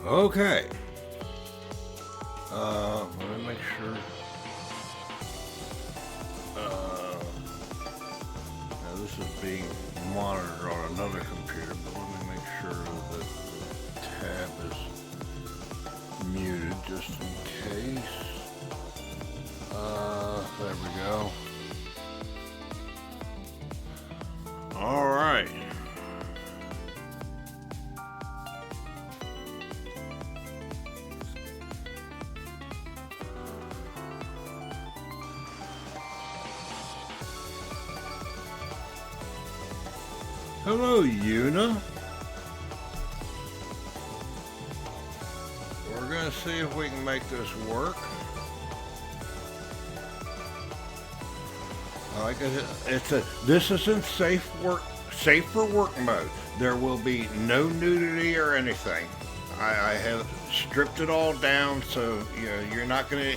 Okay. Let me make sure. Now this is being monitored on another computer, but let me make sure that the tab is muted just in case. There we go. All right. Hello, Una. We're gonna see if we can make this work. Like I said, this is in safe for work mode. There will be no nudity or anything. I have stripped it all down, so you're not gonna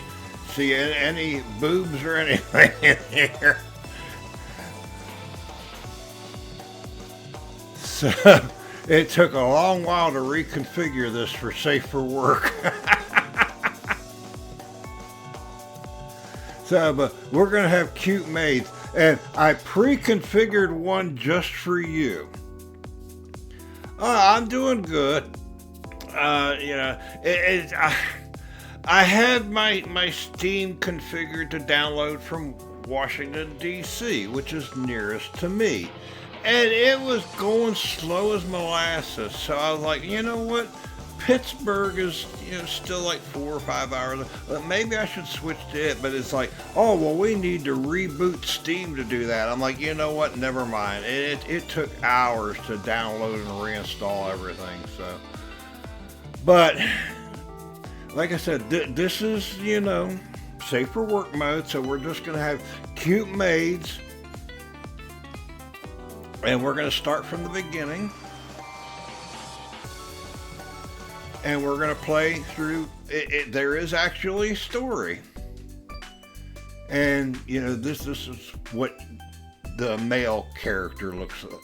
see any boobs or anything in here. So it took a long while to reconfigure this for safe for work. So, but we're going to have cute maids, and I pre-configured one just for you. I'm doing good. I had my Steam configured to download from Washington, D.C., which is nearest to me. And it was going slow as molasses. So I was like, you know what? Pittsburgh is still like 4 or 5 hours. Maybe I should switch to it. But it's like, oh well, we need to reboot Steam to do that. I'm like, you know what? Never mind. It took hours to download and reinstall everything. So, but like I said, this is safe for work mode. So we're just gonna have cute maids, and we're gonna start from the beginning. And we're going to play through it. There is actually a story. And, this is what the male character looks like,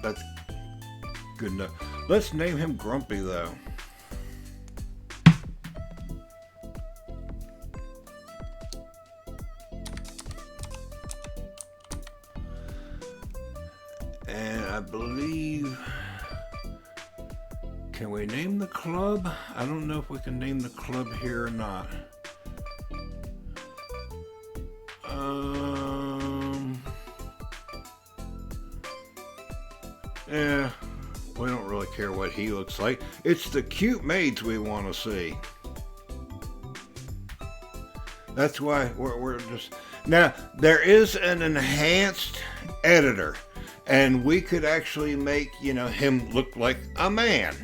That's good enough. Let's name him Grumpy, though. And I believe, can we name the club? I don't know if we can name the club here or not. Yeah, we don't really care what he looks like. It's the cute maids we want to see. That's why we're just... Now, there is an enhanced editor. And we could actually make, him look like a man.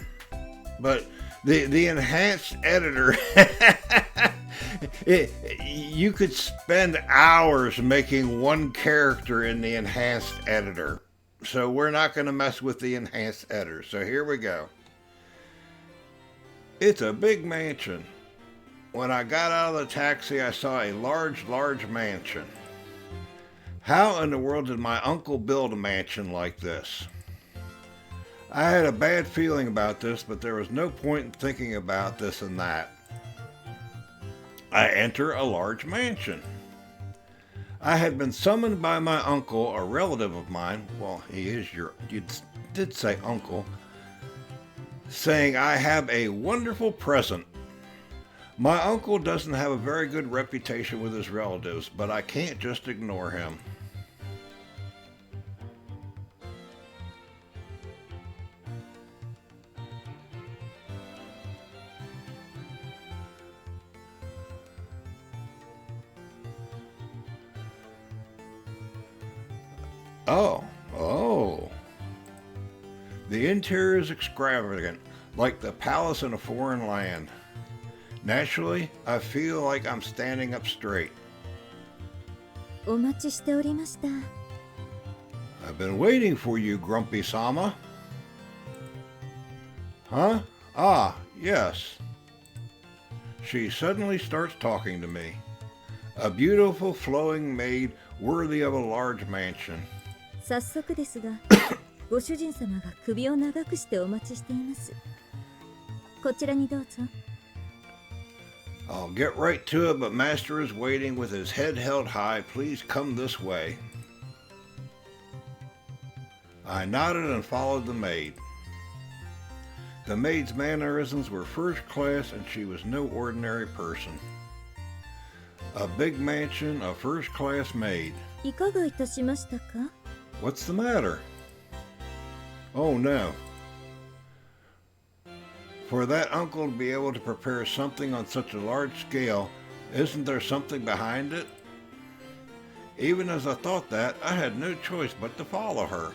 But the enhanced editor, you could spend hours making one character in the enhanced editor. So we're not going to mess with the enhanced editor. So here we go. It's a big mansion. When I got out of the taxi, I saw a large mansion. How in the world did my uncle build a mansion like this? I had a bad feeling about this, but there was no point in thinking about this and that. I enter a large mansion. I had been summoned by my uncle, a relative of mine. Well, you did say uncle. Saying I have a wonderful present. My uncle doesn't have a very good reputation with his relatives, but I can't just ignore him. Oh. The interior is extravagant, like the palace in a foreign land. Naturally, I feel like I'm standing up straight. お待ちしておりました。 I've been waiting for you, Grumpy Sama. Huh? Ah, yes. She suddenly starts talking to me. A beautiful flowing maid worthy of a large mansion. 早速ですが、ご主人様が首を長くしてお待ちしています。こちらにどうぞ。I'll get right to it, but Master is waiting with his head held high. Please come this way. I nodded and followed the maid. The maid's mannerisms were first class, and she was no ordinary person. A big mansion, a first-class maid. いかがいたしましたか? What's the matter? Oh no. For that uncle to be able to prepare something on such a large scale, isn't there something behind it? Even as I thought that, I had no choice but to follow her.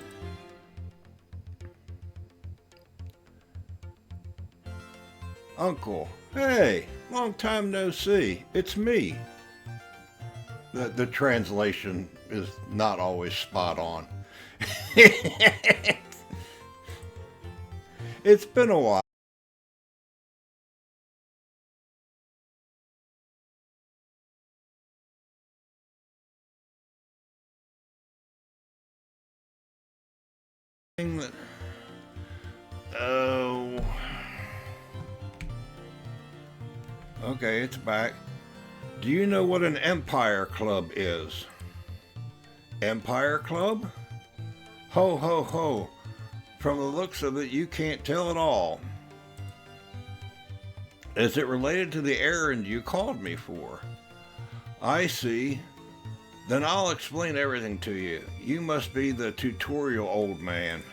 Uncle, hey, long time no see. It's me. The translation is not always spot on. It's been a while. Oh. Okay, it's back. Do you know what an Empire Club is? Empire Club? Ho ho ho. From the looks of it, you can't tell at all. Is it related to the errand you called me for? I see. Then I'll explain everything to you. You must be the tutorial old man.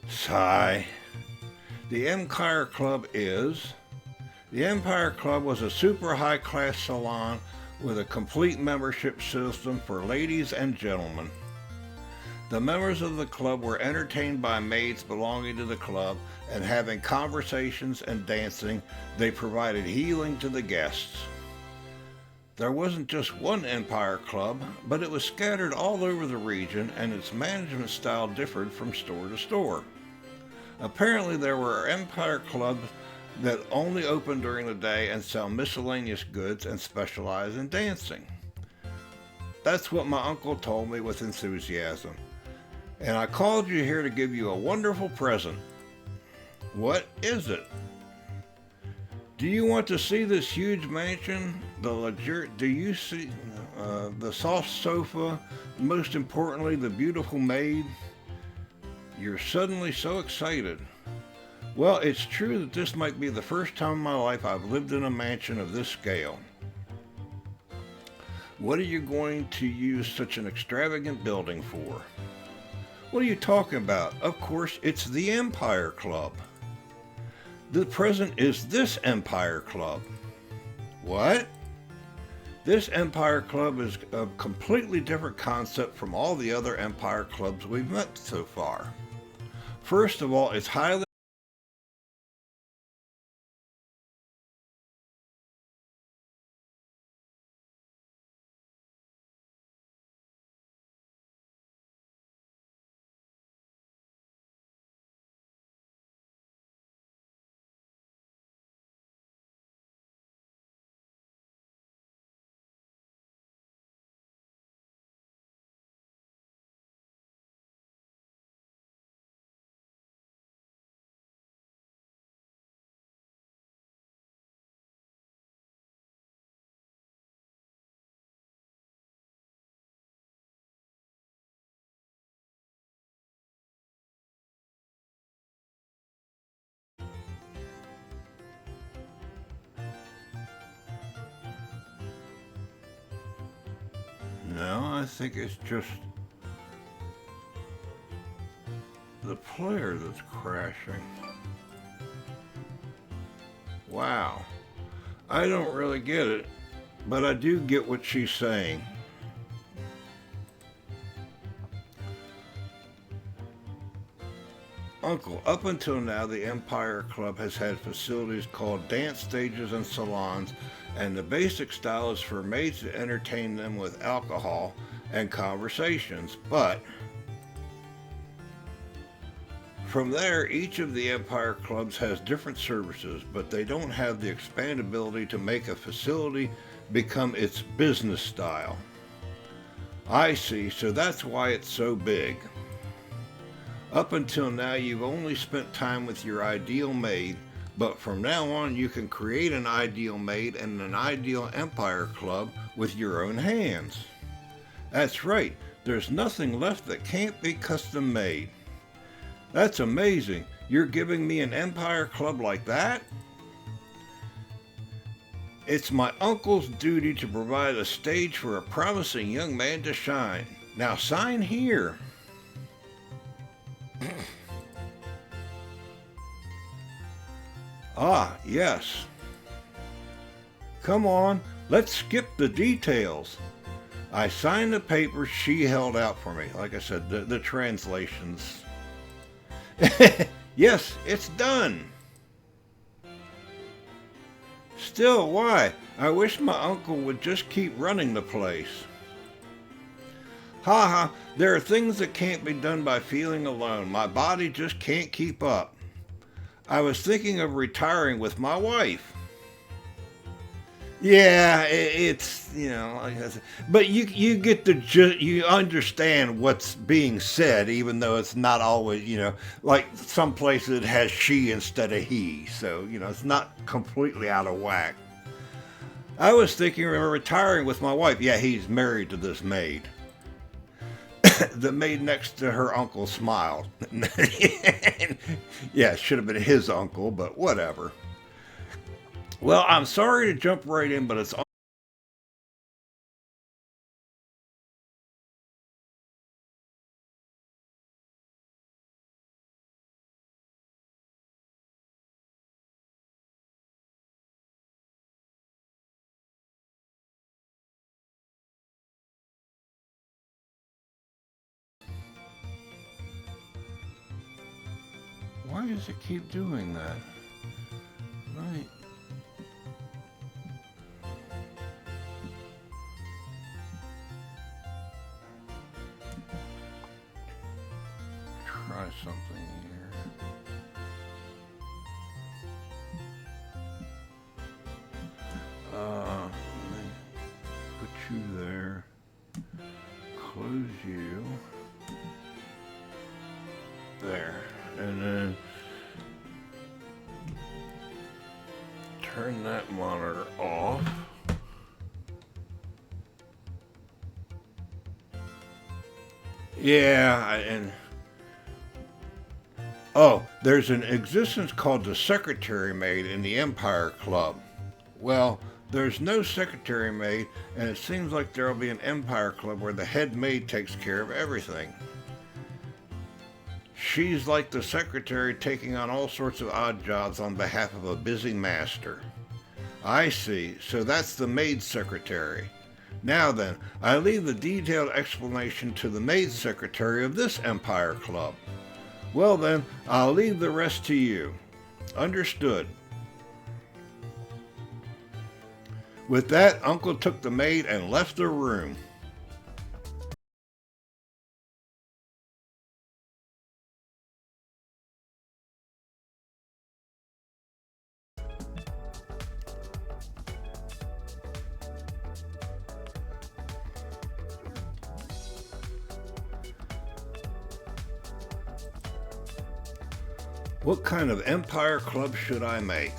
Sigh. The Empire Club is... The Empire Club was a super high-class salon with a complete membership system for ladies and gentlemen. The members of the club were entertained by maids belonging to the club, and having conversations and dancing, they provided healing to the guests. There wasn't just one Empire Club, but it was scattered all over the region, and its management style differed from store to store. Apparently there were Empire Clubs that only open during the day and sell miscellaneous goods and specialize in dancing. That's what my uncle told me with enthusiasm. And I called you here to give you a wonderful present. What is it? Do you want to see this huge mansion? Do you see the soft sofa? Most importantly, the beautiful maid? You're suddenly so excited. Well, it's true that this might be the first time in my life I've lived in a mansion of this scale. What are you going to use such an extravagant building for? What are you talking about? Of course, it's the Empire Club. The present is this Empire Club. What? This Empire Club is a completely different concept from all the other Empire Clubs we've met so far. First of all, it's highly No, I think it's just the player that's crashing. Wow. I don't really get it, but I do get what she's saying. Uncle, up until now, the Empire Club has had facilities called dance stages and salons, and the basic style is for maids to entertain them with alcohol and conversations. But from there, each of the Empire Clubs has different services, but they don't have the expandability to make a facility become its business style. I see, so that's why it's so big. Up until now, you've only spent time with your ideal maid, but from now on, you can create an ideal maid and an ideal empire club with your own hands. That's right, there's nothing left that can't be custom made. That's amazing. You're giving me an empire club like that? It's my uncle's duty to provide a stage for a promising young man to shine. Now sign here. Ah, yes. Come on, let's skip the details. I signed the papers she held out for me. Like I said, the translations. Yes, it's done. Still, why? I wish my uncle would just keep running the place. Ha, there are things that can't be done by feeling alone. My body just can't keep up. I was thinking of retiring with my wife. Yeah, it's, you know, like I said, but you get to you understand what's being said, even though it's not always, you know, like some places it has she instead of he, so, you know, it's not completely out of whack. I was thinking of retiring with my wife. Yeah, he's married to this maid. The maid next to her uncle smiled. Yeah, it should have been his uncle, but whatever. Well, I'm sorry to jump right in, but it's why does it keep doing that? Right. Try something here. Put you there. Close you. There. And then turn that monitor off. Yeah, and oh, there's an existence called the Secretary Maid in the Empire Club. Well, there's no Secretary Maid, and it seems like there'll be an Empire Club where the head maid takes care of everything. She's like the secretary, taking on all sorts of odd jobs on behalf of a busy master. I see, so that's the maid secretary. Now then, I leave the detailed explanation to the maid secretary of this Empire Club. Well then, I'll leave the rest to you. Understood. With that, Uncle took the maid and left the room. What kind of Empire Club should I make?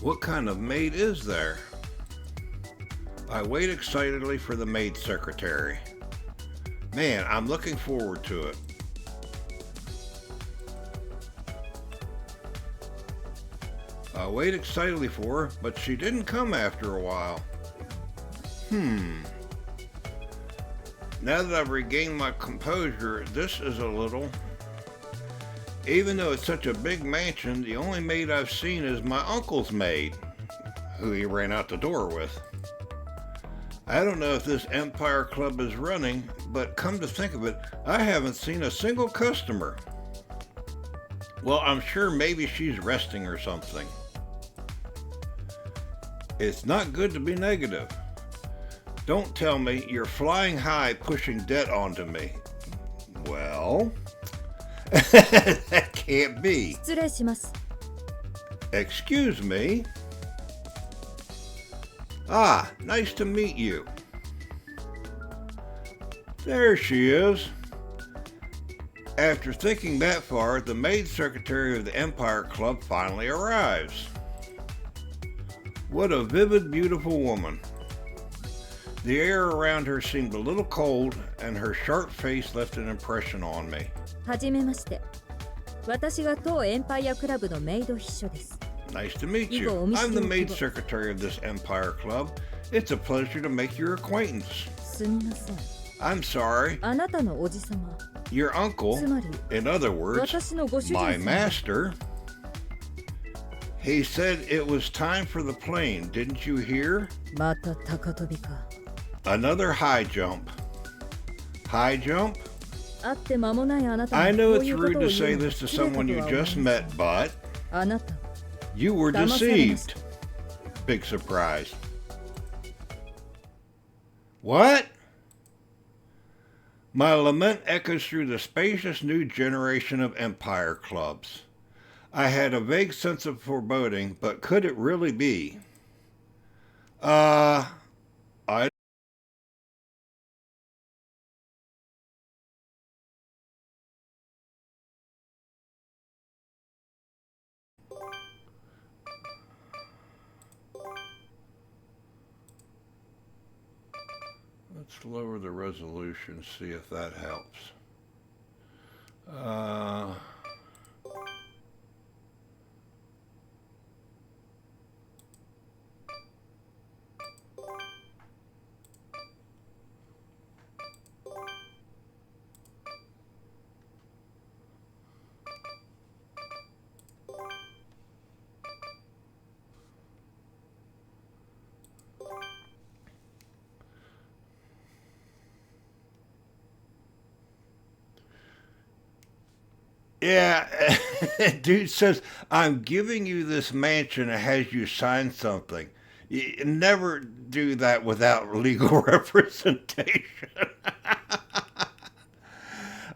What kind of maid is there? I wait excitedly for the maid secretary. Man, I'm looking forward to it. I wait excitedly for her, but she didn't come after a while. Now that I've regained my composure, this is a little... Even though it's such a big mansion, the only maid I've seen is my uncle's maid, who he ran out the door with. I don't know if this Empire Club is running, but come to think of it, I haven't seen a single customer. Well, I'm sure maybe she's resting or something. It's not good to be negative. Don't tell me you're flying high pushing debt onto me. Well, that can't be. 失礼します。Excuse me? Ah, nice to meet you. There she is. After thinking that far, the maid secretary of the Empire Club finally arrives. What a vivid, beautiful woman. The air around her seemed a little cold, and her sharp face left an impression on me. はじめまして。私が当エンパイアクラブのメイド秘書です。 Nice to meet you. I'm the maid secretary of this Empire Club. It's a pleasure to make your acquaintance. すみません。 I'm sorry. あなたのおじさま。 Your uncle, つまり、 in other words, 私のご主人様。 my master. He said it was time for the plane, didn't you hear? また高跳びか。 Another high jump. High jump? 会って間もないあなたが I know こう it's いうことを rude 言 to say うのは this to 失礼かとは someone you 思います just met, but あなた you were 騙されまし deceived. Big surprise. What? My lament echoes through the spacious new generation of Empire Clubs. I had a vague sense of foreboding, but could it really be? I Let's lower the resolution, see if that helps. Yeah, dude says, I'm giving you this mansion and has you sign something. You never do that without legal representation.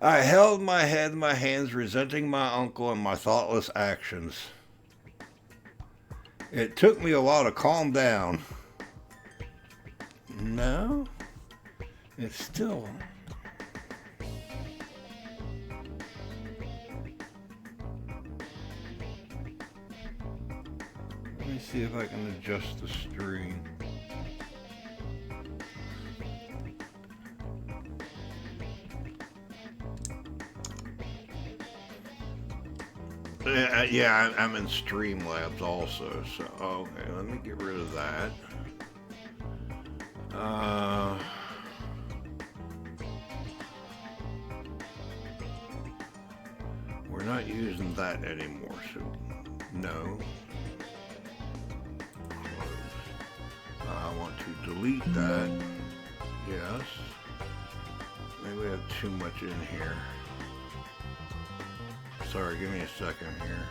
I held my head in my hands, resenting my uncle and my thoughtless actions. It took me a while to calm down. No, it's still... Let me see if I can adjust the stream. Yeah, I'm in Streamlabs also, so okay, let me get rid of that. We're not using that anymore, so no. I want to delete that. Yes. Maybe we have too much in here. Sorry, give me a second here.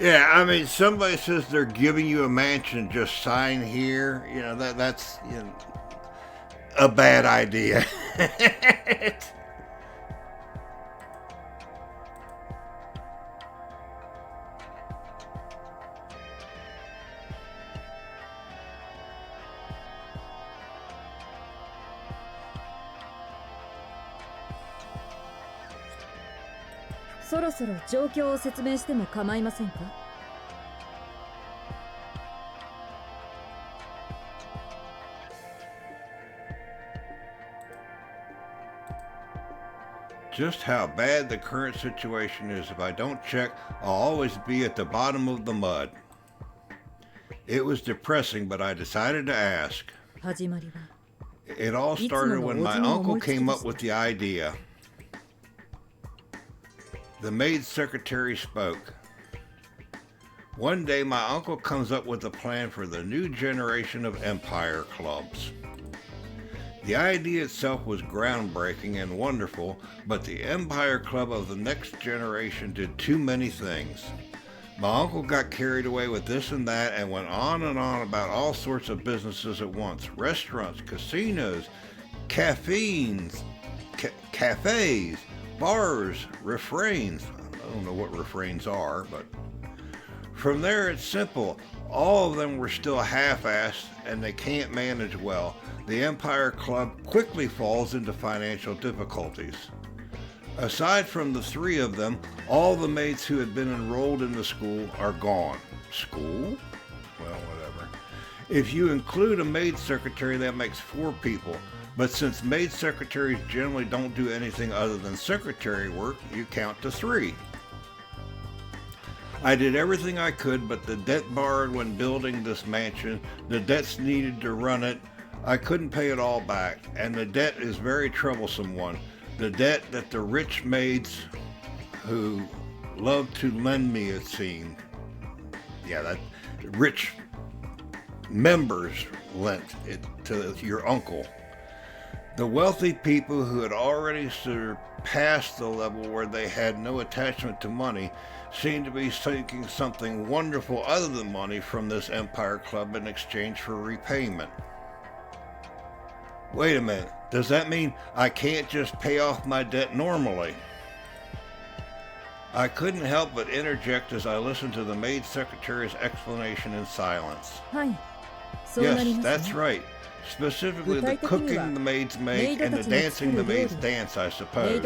Yeah, I mean, somebody says they're giving you a mansion, just sign here. You know, that's you know, a bad idea. Just how bad the current situation is. If I don't check, I'll always be at the bottom of the mud. It was depressing, but I decided to ask. It all started when my uncle came up with the idea. The maid secretary spoke. One day, my uncle comes up with a plan for the new generation of Empire Clubs. The idea itself was groundbreaking and wonderful, but the Empire Club of the next generation did too many things. My uncle got carried away with this and that and went on and on about all sorts of businesses at once. Restaurants, casinos, cafes, bars, refrains. I don't know what refrains are, but from there it's simple. All of them were still half-assed and they can't manage well. The Empire Club quickly falls into financial difficulties. Aside from the three of them, all the maids who had been enrolled in the school are gone. School? Well, whatever. If you include a maid secretary, that makes 4 people. But since maid secretaries generally don't do anything other than secretary work, you count to 3. I did everything I could, but the debt borrowed when building this mansion, the debts needed to run it, I couldn't pay it all back, and the debt is a very troublesome one. The debt that the rich maids who love to lend me, it seemed. Yeah, that rich members lent it to your uncle. The wealthy people who had already surpassed the level where they had no attachment to money seemed to be seeking something wonderful other than money from this Empire Club in exchange for repayment. Wait a minute, does that mean I can't just pay off my debt normally? I couldn't help but interject as I listened to the maid secretary's explanation in silence. Yes, that's right. Specifically the cooking the maids make and the dancing the maids dance, I suppose.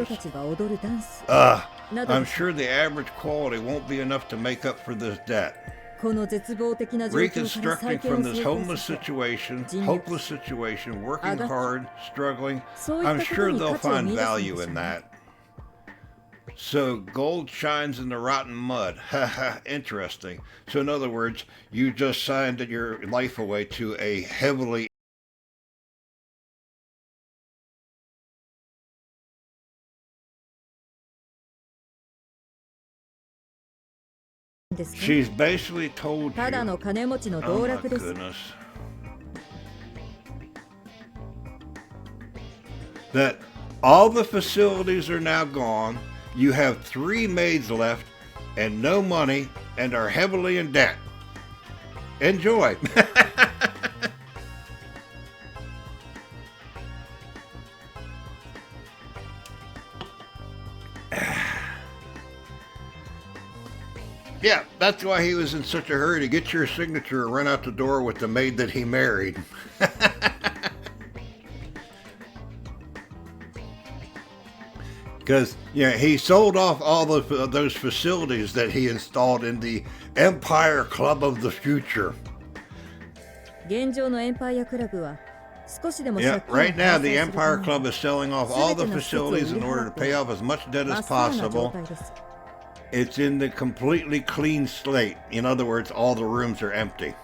I'm sure the average quality won't be enough to make up for this debt. Reconstructing from this hopeless situation, working hard, struggling, I'm sure they'll find value in that. So gold shines in the rotten mud. Haha, interesting. So in other words, you just signed your life away to a heavily She's basically told you, oh my goodness, that all the facilities are now gone, you have 3 maids left, and no money, and are heavily in debt. Enjoy! Yeah, that's why he was in such a hurry to get your signature and run out the door with the maid that he married. Because, yeah, he sold off all those facilities that he installed in the Empire Club of the future. Yeah, right now the Empire Club is selling off all the facilities in order to pay off as much debt as possible. It's in the completely clean slate. In other words, all the rooms are empty.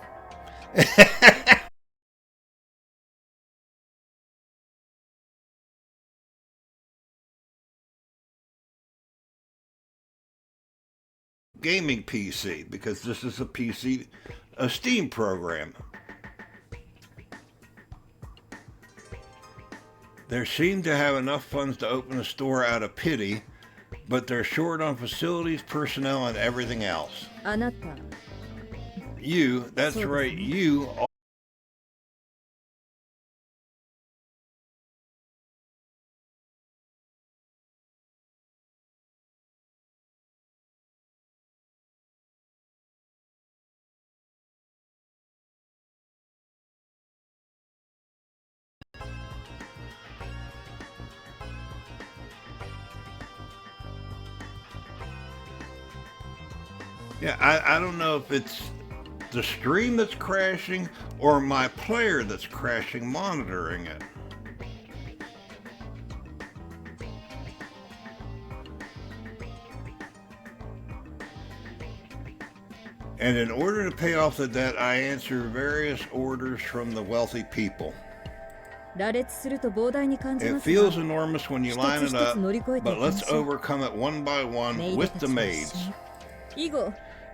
Gaming PC, because this is a Steam program. They seem to have enough funds to open a store out of pity, but they're short on facilities, personnel, and everything else. You, that's right, you. Yeah, I don't know if it's the stream that's crashing or my player that's crashing monitoring it. And in order to pay off the debt, I answer various orders from the wealthy people. It feels enormous when you line it up, but let's overcome it one by one with the maids.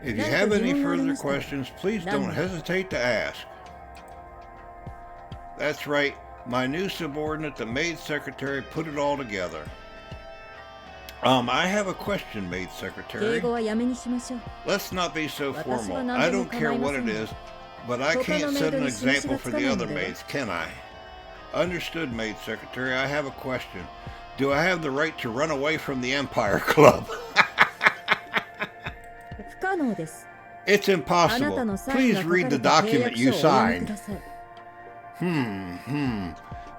If you have any further questions, please don't hesitate to ask. That's right, my new subordinate, the maid secretary, put it all together. I have a question, maid secretary. Let's not be so formal. I don't care what it is, but I can't set an example for the other maids, can I? Understood, maid secretary. I have a question. Do I have the right to run away from the Empire Club? It's impossible. Please read the document you signed.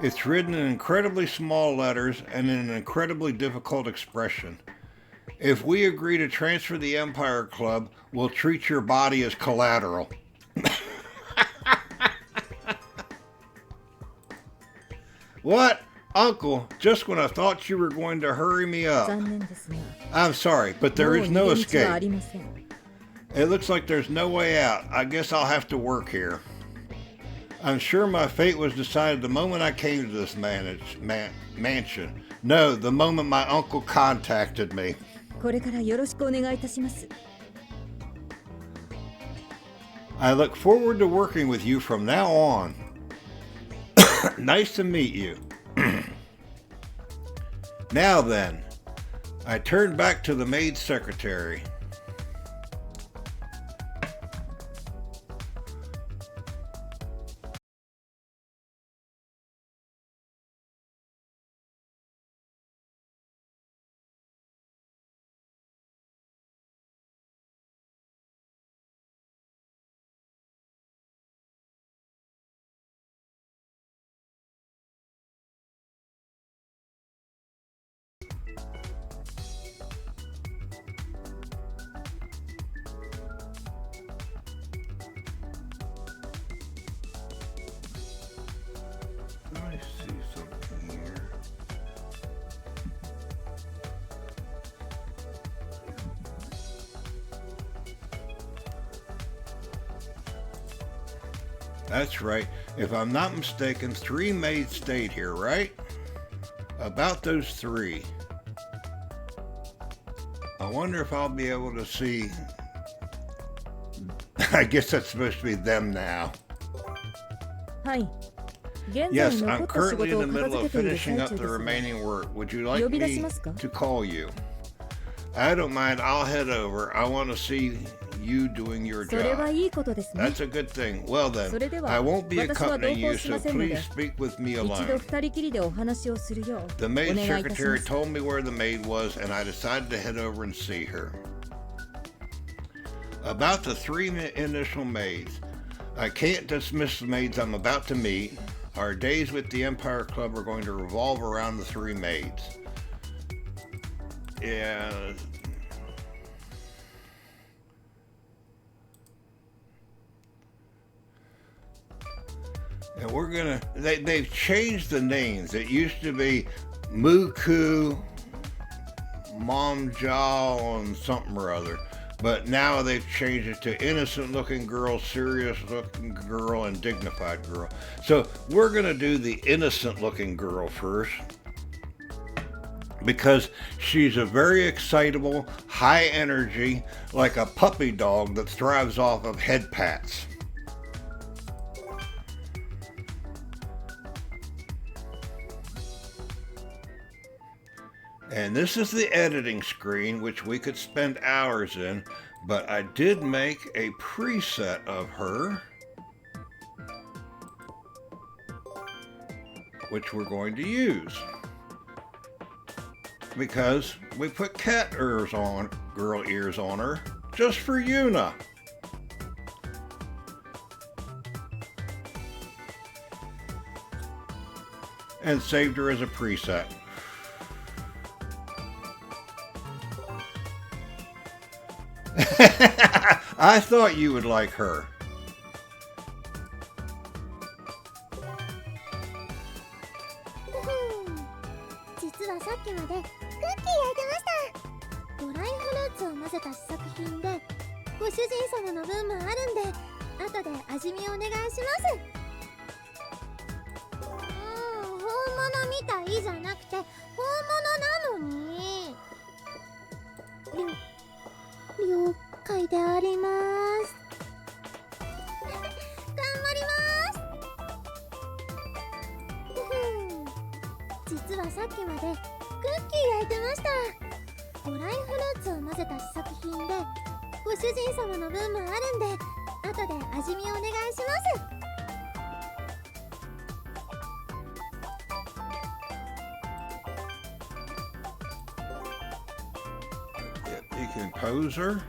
It's written in incredibly small letters and in an incredibly difficult expression. If we agree to transfer the Empire Club, we'll treat your body as collateral. What? Uncle, just when I thought you were going to hurry me up. I'm sorry, but there is no escape. It looks like there's no way out. I guess I'll have to work here. I'm sure my fate was decided the moment I came to this mansion. No, the moment my uncle contacted me. I look forward to working with you from now on. Nice to meet you. Now then, I turned back to the maid secretary. I see something here. That's right. If I'm not mistaken, 3 maids stayed here, right? About those 3. I wonder if I'll be able to see. I guess that's supposed to be them now. Yes, I'm currently in the middle of finishing up the remaining work. Would you like me to call you? I don't mind. I'll head over. I want to see you doing your job. That's a good thing. Well then, I won't be accompanying you, so please speak with me alone. The maid secretary told me where the maid was, and I decided to head over and see her. About the 3 initial maids. I can't dismiss the maids I'm about to meet. Our days with the Empire Club are going to revolve around the 3 maids. Yeah. And we're gonna, they've changed the names. It used to be Muku, Momjal, and something or other. But now they've changed it to innocent looking girl, serious looking girl, and dignified girl. So we're gonna do the innocent looking girl first, because she's a very excitable, high energy, like a puppy dog that thrives off of head pats. And this is the editing screen, which we could spend hours in, but I did make a preset of her, which we're going to use. Because we put cat ears on, girl ears on her, just for Yuna. And saved her as a preset. I thought you would like her. 実はさっきまでクッキー焼いてました。ドライフルーツを混ぜた試作品で、ご主人様の分もあるんで、後で味見お願いします。本物みたいじゃなくて本物なのに。了解いております。頑張ります。実はさっきまでクッキー焼いてました。ドライフルーツを混ぜた試作品でご主人様の分もあるんで、後で味見お願いします。You can pose her.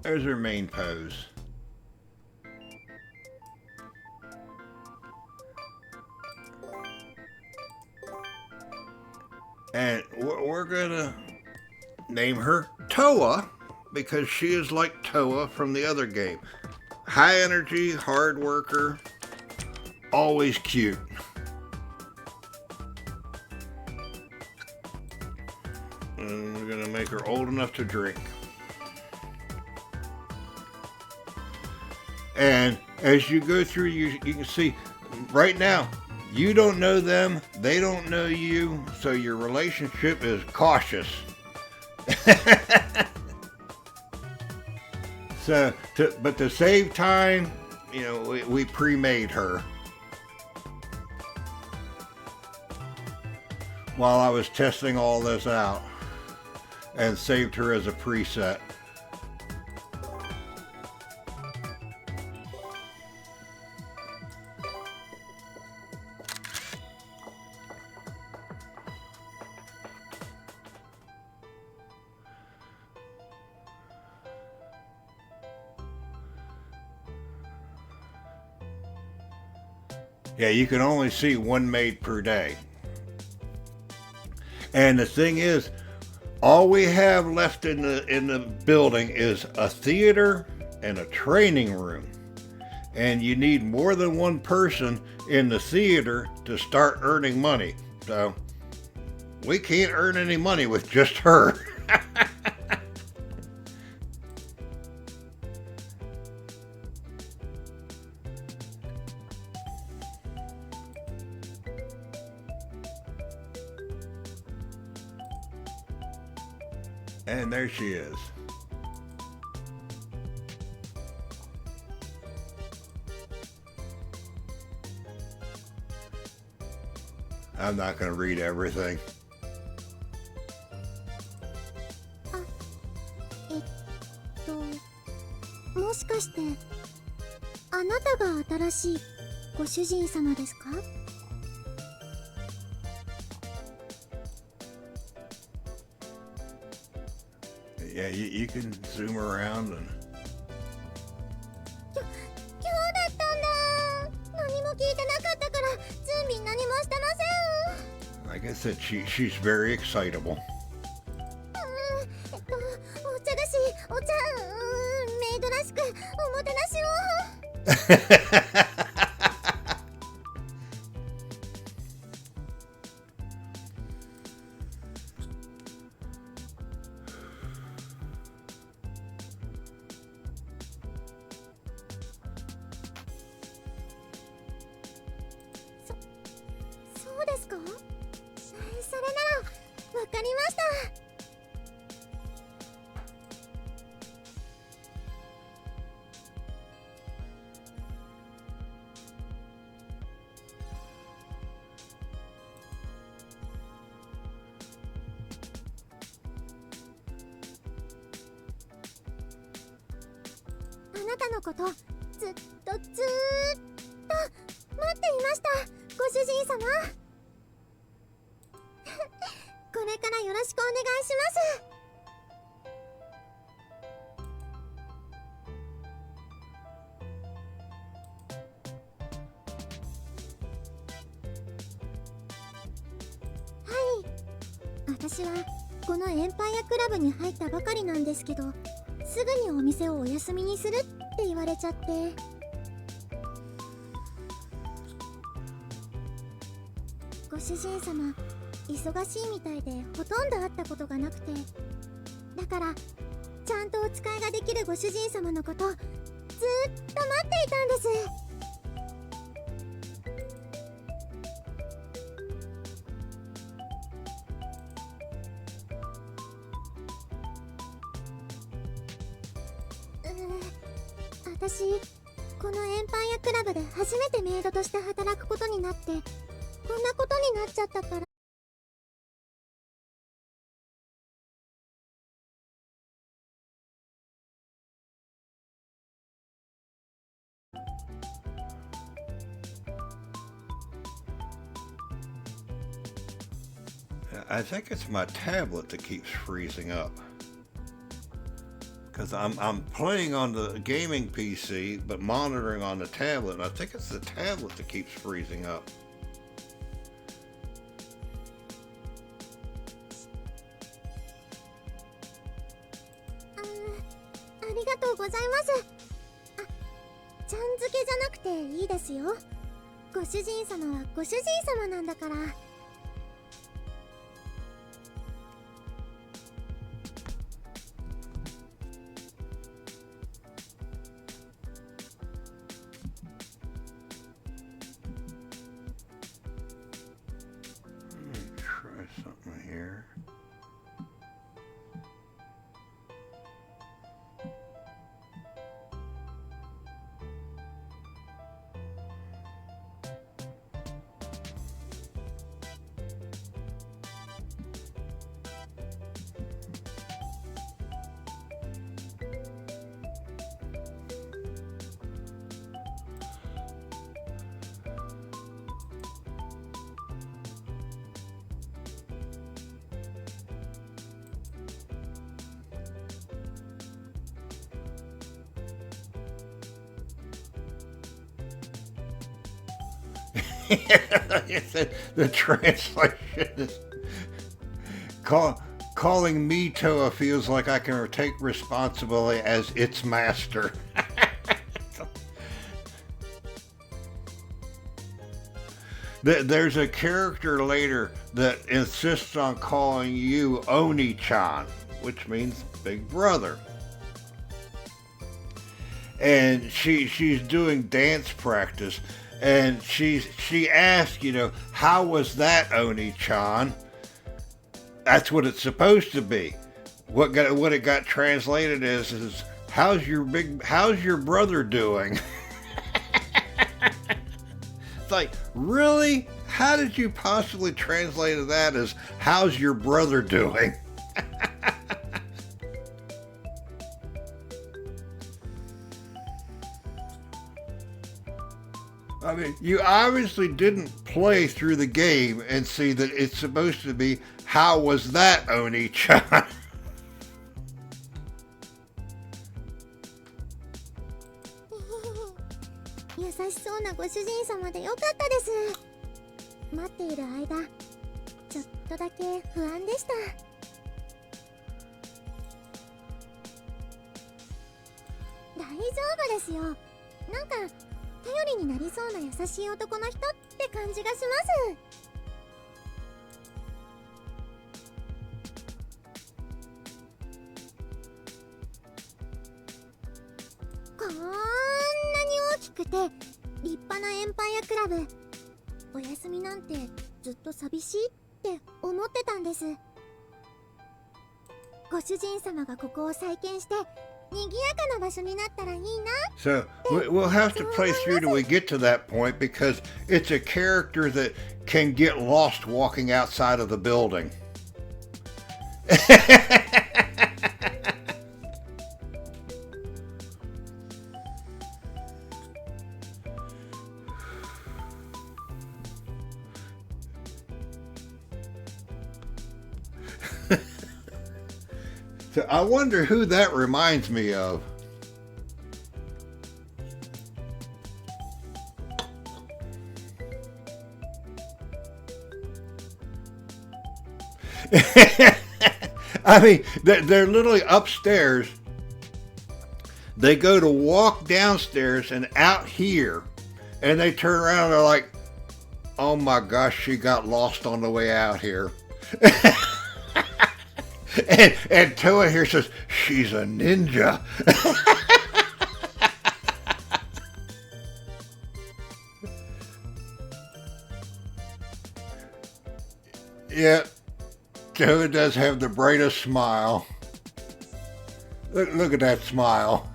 There's her main pose. And we're gonna name her Toa because she is like Toa from the other game. High energy, hard worker, always cute. And we're gonna make her old enough to drink. And as you go through, you can see right now, you don't know them, they don't know you, so your relationship is cautious. But to save time, you know, we pre-made her while I was testing all this out and saved her as a preset. Yeah, you can only see one maid per day. And the thing is, all we have left in the building is a theater and a training room. And you need more than one person in the theater to start earning money. So we can't earn any money with just her. And there she is. I'm not going to read everything. もしかしてあなたが新しいご主人様ですかYeah, you can zoom around and. 今日だったんだ。何も聞いてなかったから準備何もしてません。 Like I said, she's very excitable. お茶菓子、お茶、メイドらしくおもてなしを。そうですか？それならわかりました。あなたのことずっと待っていました、ご主人様。これからよろしくお願いします。はい、私はこのエンパイアクラブに入ったばかりなんですけど、すぐにお店をお休みにするって言われちゃって。ご主人様、忙しいみたいでほとんど会ったことがなくて、だからちゃんとお使いができるご主人様のことずーっと待っていたんです。私、このエンパイアクラブで初めてメイドとして働くことになって、こんなことになっちゃったから。I think it's my tablet that keeps freezing up. Because I'm playing on the gaming PC, but monitoring on the tablet, and I think it's the tablet that keeps freezing up. ありがとうございます。あ、ちゃん付けじゃなくていいですよ。ご主人様はご主人様なんだから。Try something here. The translation is calling me Toa feels like I can take responsibility as its master. There's a character later that insists on calling you Oni-chan, which means big brother. And she's doing dance practice. And she asked, how was that, Oni-chan? That's what it's supposed to be. What it got translated is how's your brother doing? It's like, really? How did you possibly translate that as how's your brother doing? I mean, you obviously didn't play through the game and see that it's supposed to be, how was that, Oni-chan? 優しそうなご主人様でよかったです。待っている間、ちょっとだけ不安でした。大丈夫ですよ。なんか頼りになりそうな優しい男の人って感じがします。こんなに大きくて立派なエンパイアクラブ。お休みなんてずっと寂しいって思ってたんです。ご主人様がここを再建して賑やかな場所になったらいいな。 So we'll have to play through till we get to that point because it's a character that can get lost walking outside of the building. So I wonder who that reminds me of. I mean, they're literally upstairs. They go to walk downstairs and out here, and they turn around and they're like, Oh my gosh, she got lost on the way out here. and Toa here says, she's a ninja. Yeah, Toa does have the brightest smile. Look at that smile.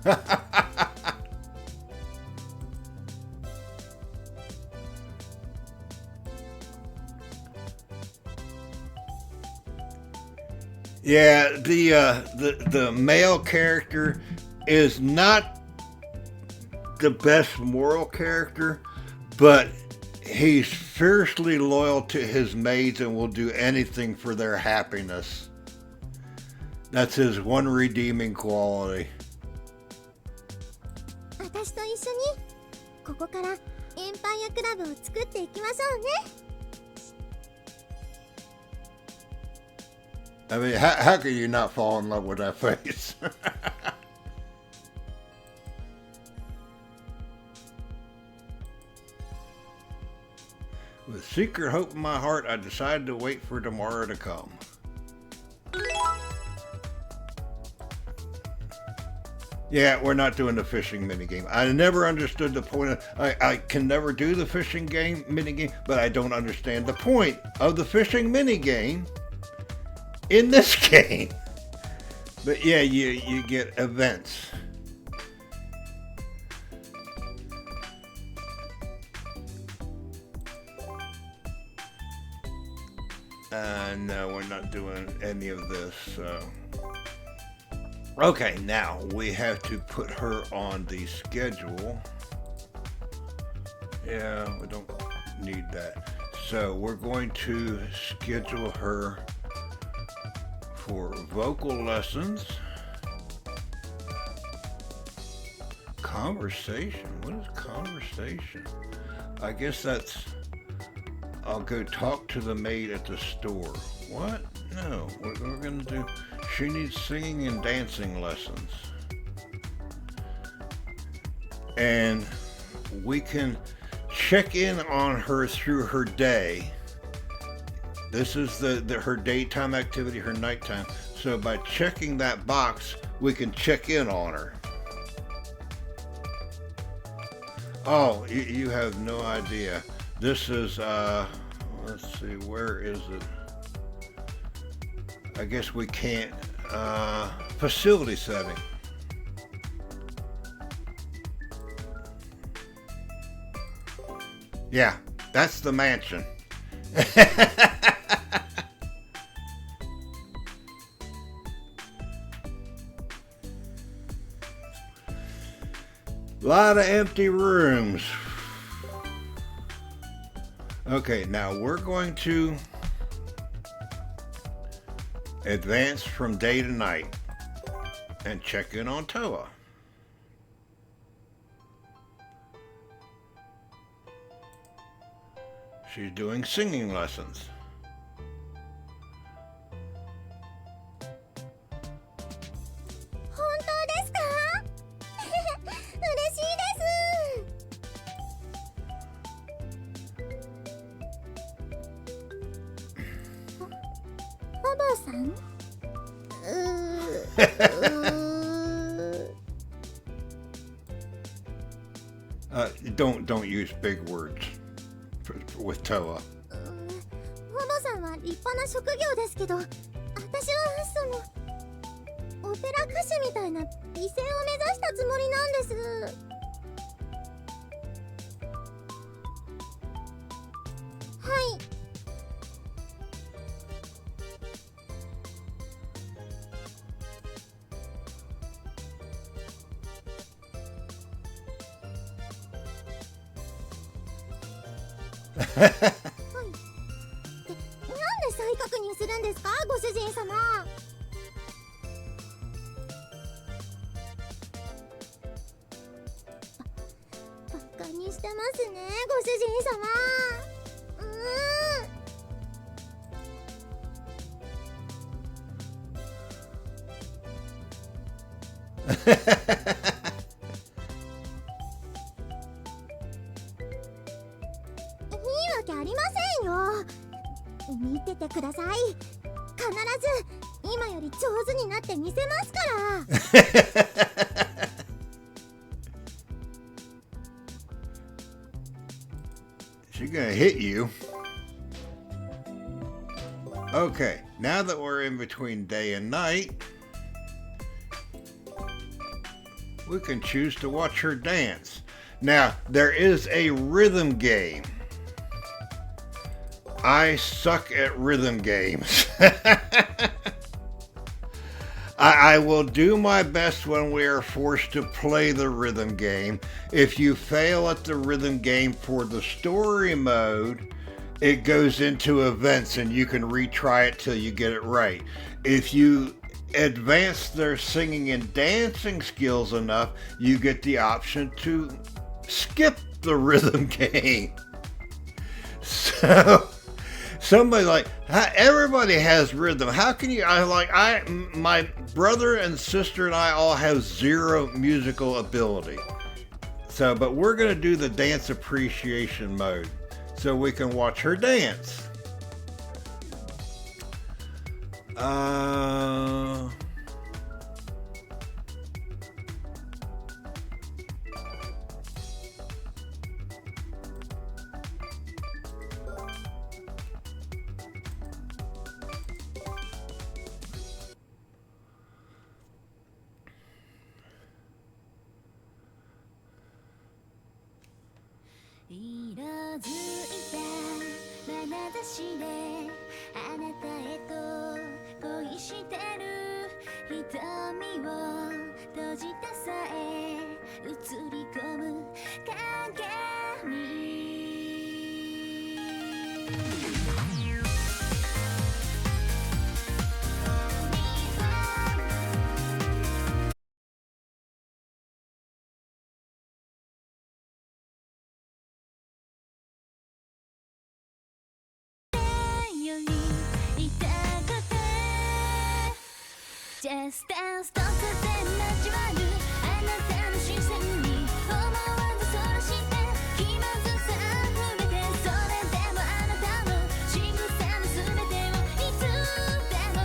Yeah, the male character is not the best moral character, but he's fiercely loyal to his maids and will do anything for their happiness. That's his one redeeming quality. 私と一緒にここからエンパイアクラブを作っていきましょうね。I mean, how can you not fall in love with that face? With secret hope in my heart, I decided to wait for tomorrow to come. Yeah, we're not doing the fishing minigame. I never understood the point of... I can never do the fishing game minigame, but I don't understand the point of the fishing minigame in this game. But yeah, you get events. No, we're not doing any of this. Okay, now we have to put her on the schedule. Yeah, we don't need that. So we're going to schedule her for vocal lessons. Conversation. What is conversation? I guess that's... I'll go talk to the maid at the store. What? No. What we're going to do... She needs singing and dancing lessons. And we can check in on her through her day. This is her daytime activity, her nighttime. So by checking that box, we can check in on her. Oh, you have no idea. This is, let's see, where is it? I guess we can't, facility setting. Yeah, that's the mansion. Lot of empty rooms. Okay, now we're going to advance from day to night and check in on Toa. She's doing singing lessons. Don't use big words with Toa. ホボさんは立派な職業ですけど、私はオペラ歌手みたいな美声を目指したつもりなんです。はい。はい。で、なんで再確認するんですか、ご主人様。バカにしてますね、ご主人様。いいわわけありませんよ。見ててください。必ず今より上手になってみせますから。She's gonna hit you. Okay, now that we're in between day and night, we can choose to watch her dance. Now, there is a rhythm game. I suck at rhythm games. I will do my best when we are forced to play the rhythm game. If you fail at the rhythm game for the story mode, it goes into events and you can retry it till you get it right. If you advance their singing and dancing skills enough, you get the option to skip the rhythm game. So somebody like, everybody has rhythm. How can you? My brother and sister and I all have zero musical ability. So, but we're gonna do the dance appreciation mode, so we can watch her dance. Just dance 突然交わるあなたの視線に思わずそらして気まずさ溢れてそれでもあなたの仕草の全てをいつでも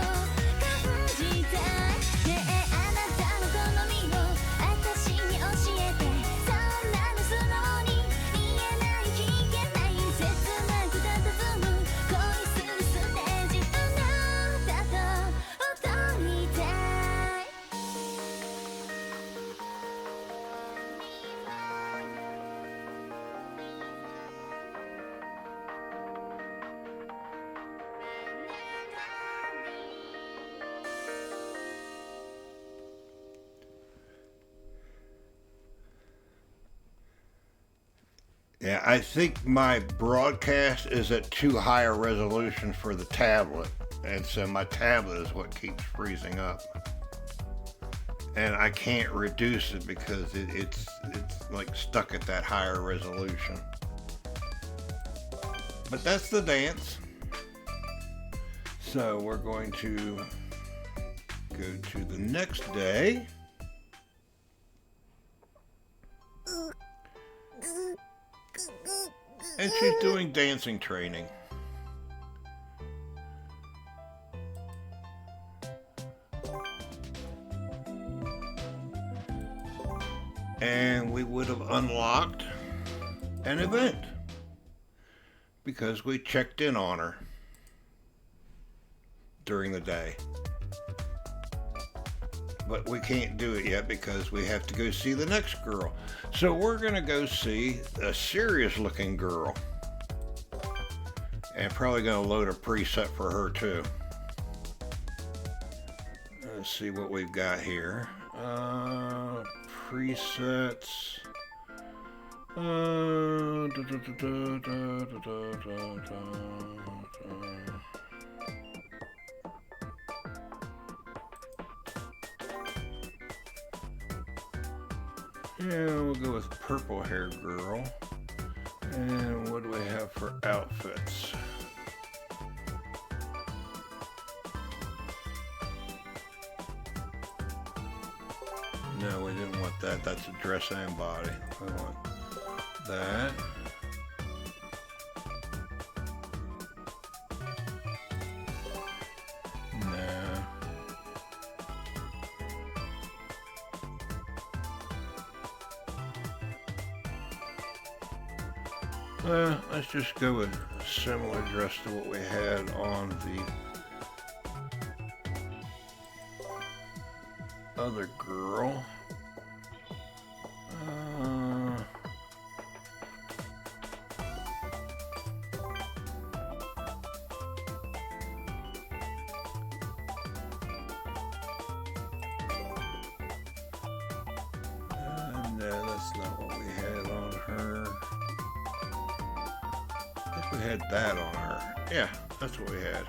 感じたいねえあなたの好みを私に教えてそんなの素直に言えない聞けない切なく佇む恋するステージあなたと踊りたいYeah, I think my broadcast is at too high a resolution for the tablet, and so my tablet is what keeps freezing up. And I can't reduce it because it's like stuck at that higher resolution. But that's the dance. So we're going to go to the next day. And she's doing dancing training. And we would have unlocked an event because we checked in on her during the day. But we can't do it yet because we have to go see the next girl. So we're going to go see a serious looking girl. And probably going to load a preset for her too. Let's see what we've got here. Presets. Yeah, we'll go with purple hair girl. And what do we have for outfits? No, we didn't want that. That's a dress and body. We want that. Let's just go with a similar dress to what we had on the other girl. No, that's not what we had on her. I think we had that on her. Yeah, that's what we had.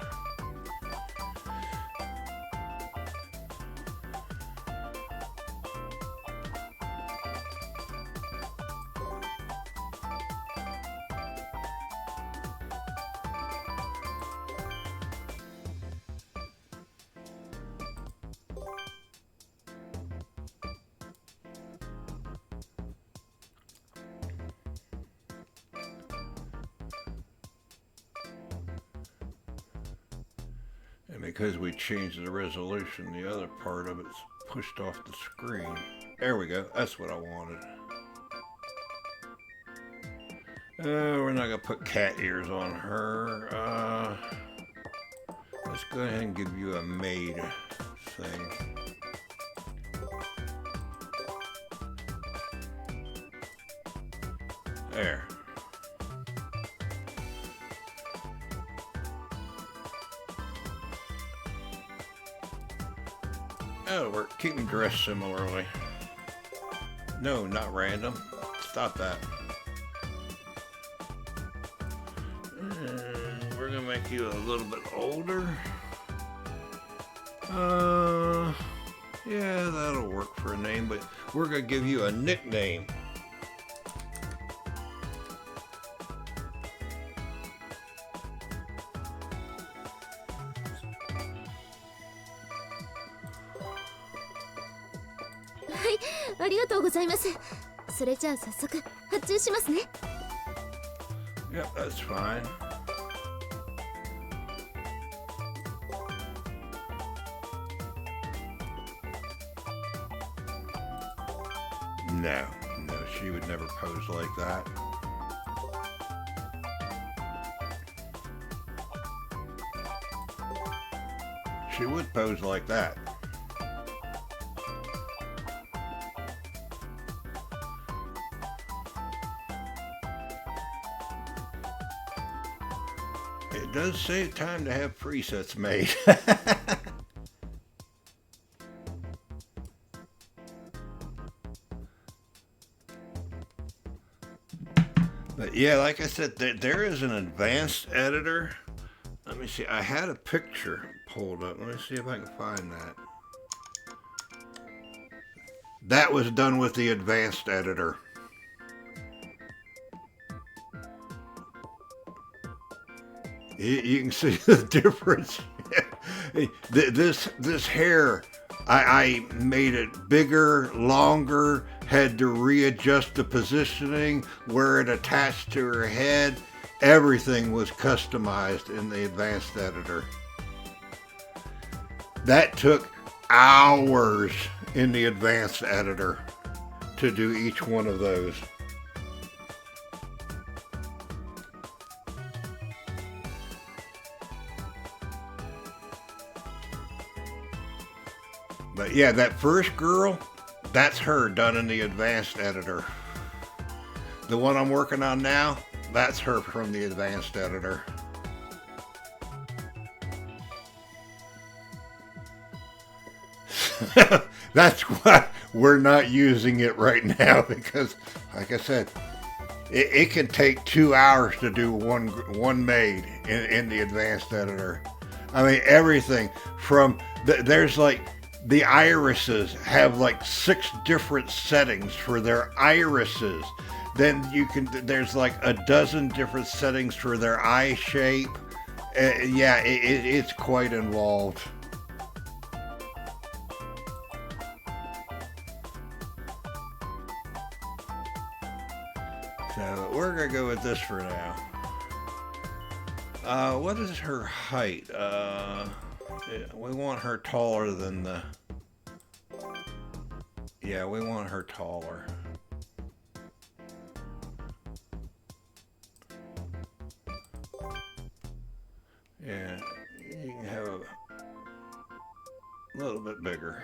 And because we changed the resolution, the other part of it's pushed off the screen. There we go. That's what I wanted. We're not going to put cat ears on her. Let's go ahead and give you a maid thing. There. That'll work. Keep them dressed similarly. No, not random. Stop that. We're gonna make you a little bit older. Yeah, that'll work for a name, but we're gonna give you a nickname.はい、ありがとうございます。それじゃあ早速発注しますね。Yep, that's fine. No, she would never pose like that. She would pose like that. It does save time to have presets made. But yeah, like I said, there is an advanced editor. Let me see. I had a picture pulled up. Let me see if I can find that. That was done with the advanced editor. You can see the difference. This hair, I made it bigger, longer, had to readjust the positioning, where it attached to her head. Everything was customized in the advanced editor. That took hours in the advanced editor to do each one of those. But yeah, that first girl, that's her done in the advanced editor. The one I'm working on now, that's her from the advanced editor. That's why we're not using it right now, because like I said, it can take 2 hours to do one maid in the advanced editor. I mean, everything from there's like the irises have like 6 different settings for their irises. Then there's like a dozen different settings for their eye shape. Yeah, it's quite involved. So we're gonna go with this for now. What is her height? We want her taller than the... Yeah, we want her taller. Yeah, you can have a little bit bigger.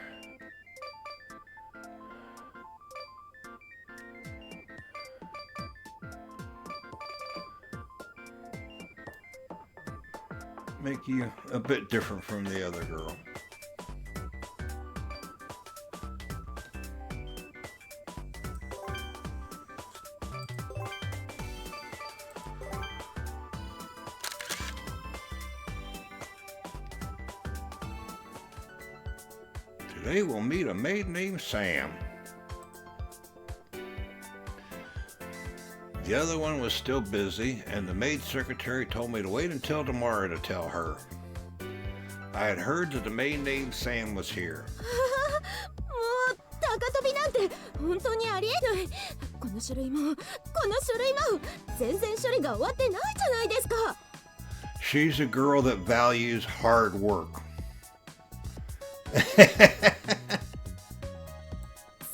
Make you a bit different from the other girl. Today we'll meet a maid named Sam. The other one was still busy, and the maid secretary told me to wait until tomorrow to tell her. I had heard that the maid named Sam was here. もう高飛びなんて本当にありえない。この書類も全然処理が終わってないじゃないですか。 She's a girl that values hard work.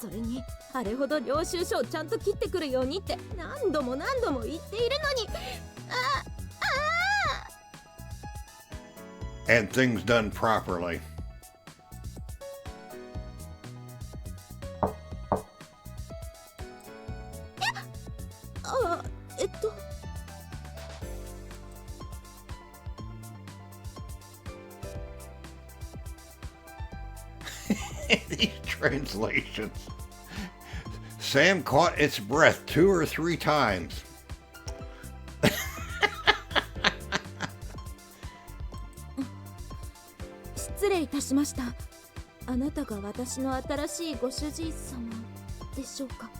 それにあれほど領収書をちゃんと切ってくるようにって何度も言っているのに。And things done properly. These translations. Sam caught its breath 2 or 3 times. 失礼いたしました。あなたが私の新しいご主人様でしょうか。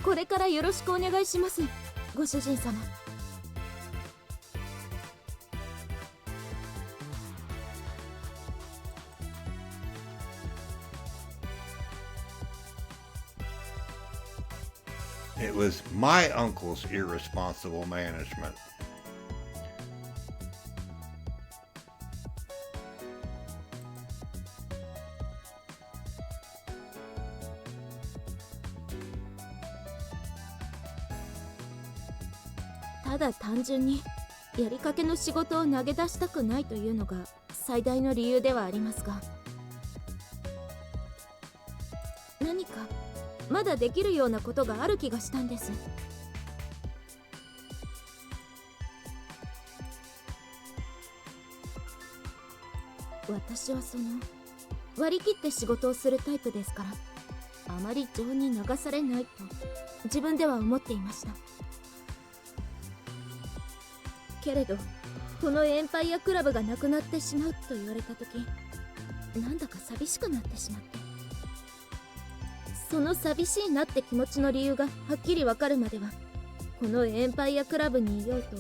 これからよろしくお願いします、ご主人様。It was my uncle's irresponsible management. "ただ単純にやりかけの仕事を投げ出したくないというのが最大の理由ではありますが、何かまだできるようなことがある気がしたんです。私は割り切って仕事をするタイプですから、あまり情に流されないと自分では思っていました。けれどこのエンパイアクラブがなくなってしまうと言われた時、なんだか寂しくなってしまって、その寂しいなって気持ちの理由がはっきりわかるまではこのエンパイアクラブにいようと、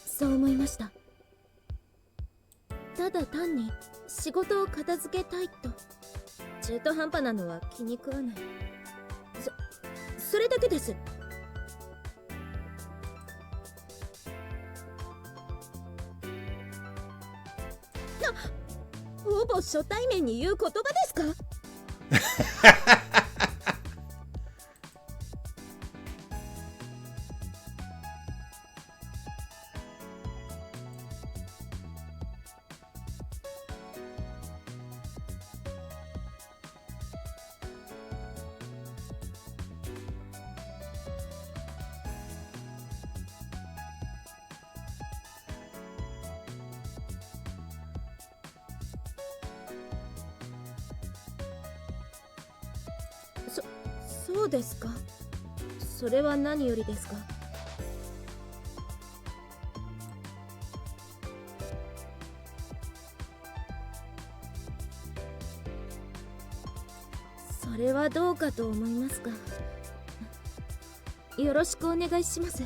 そう思いました。ただ単に仕事を片付けたいと、中途半端なのは気に食わない。それだけです。ほぼ初対面に言う言葉ですか？そうですか。それは何よりですか。それはどうかと思いますが、よろしくお願いします。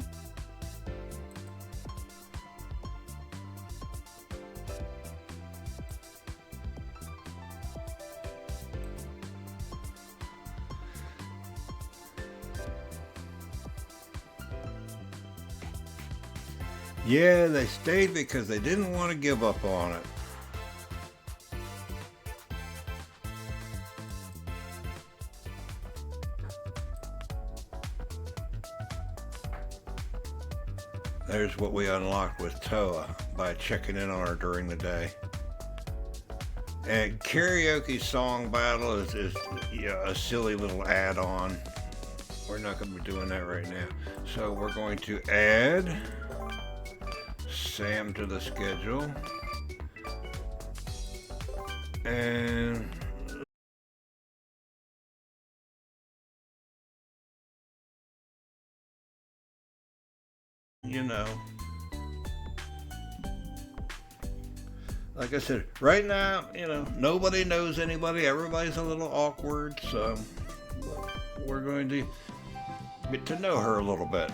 Yeah, they stayed because they didn't want to give up on it. There's what we unlocked with Toa by checking in on her during the day. And karaoke song battle is a silly little add-on. We're not going to be doing that right now. So we're going to add Sam to the schedule. And you know, like I said, right now, nobody knows anybody. Everybody's a little awkward, so we're going to get to know her a little bit.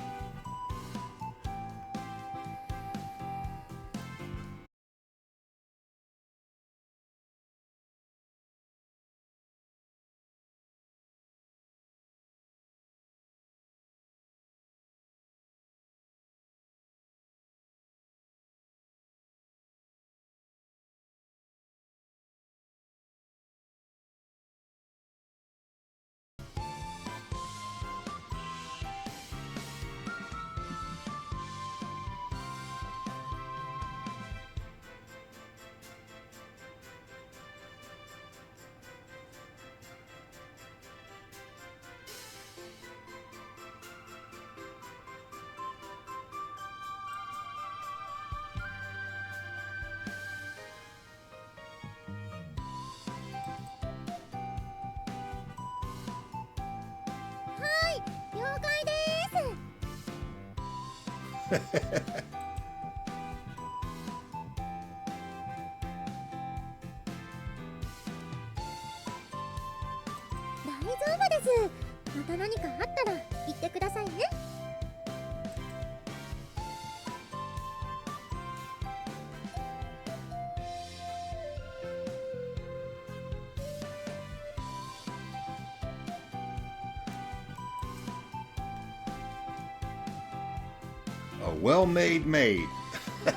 A well-made maid.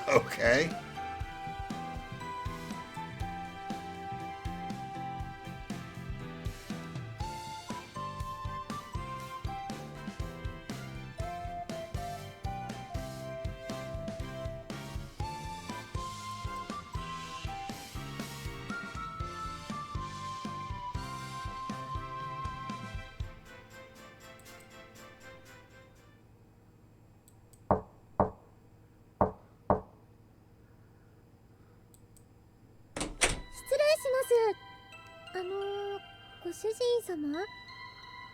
Okay.ご主人様、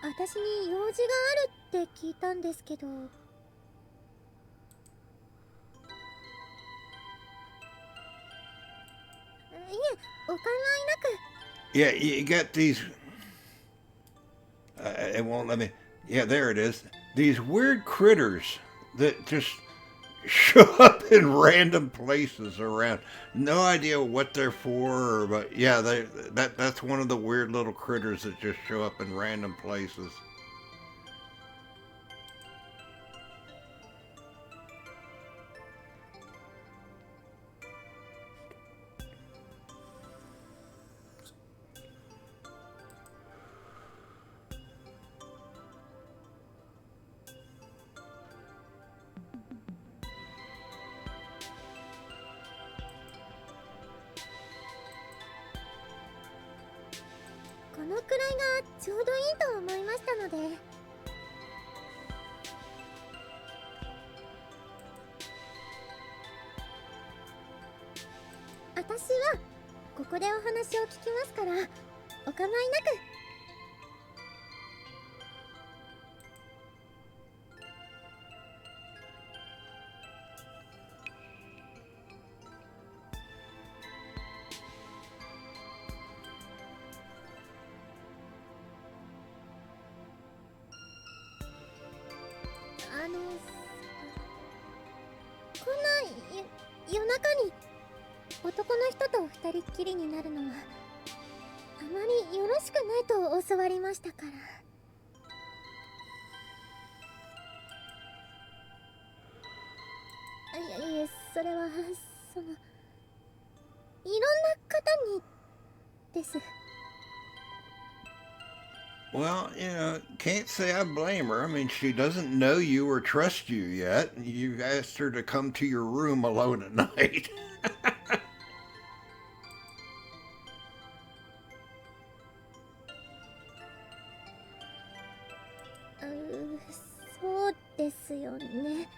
私に用事があるって聞いたんですけど。いえ、お構いなく。Yeah, you get these. It won't let me. Yeah, there it is. These weird critters that just show up in random places around. No idea what they're for, but yeah, that's one of the weird little critters that just show up in random places.私はここでお話を聞きますから、お構いなく。こんな夜中に男の人と二人っきりになるのはあまりよろしくないと教わりましたから。いえ、それはそのいろんな方にです。Well, can't say I blame her. I mean, she doesn't know you or trust you yet. You asked her to come to your room alone at night. そうですよね。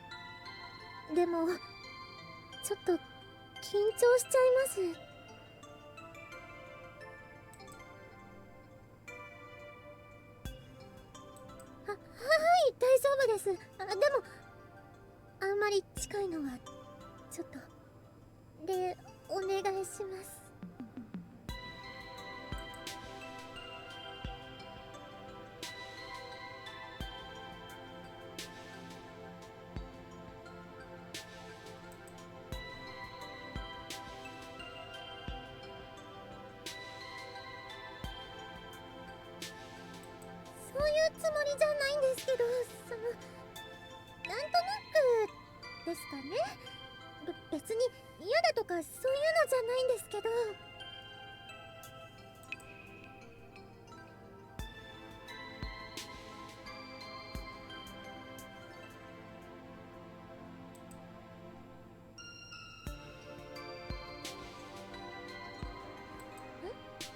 でもちょっと緊張しちゃいます。はい、大丈夫です。でもあんまり近いのはちょっと。で、お願いします。そういうつもりじゃないんですけど、なんとなくですかね。別に嫌だとかそういうのじゃないんですけど。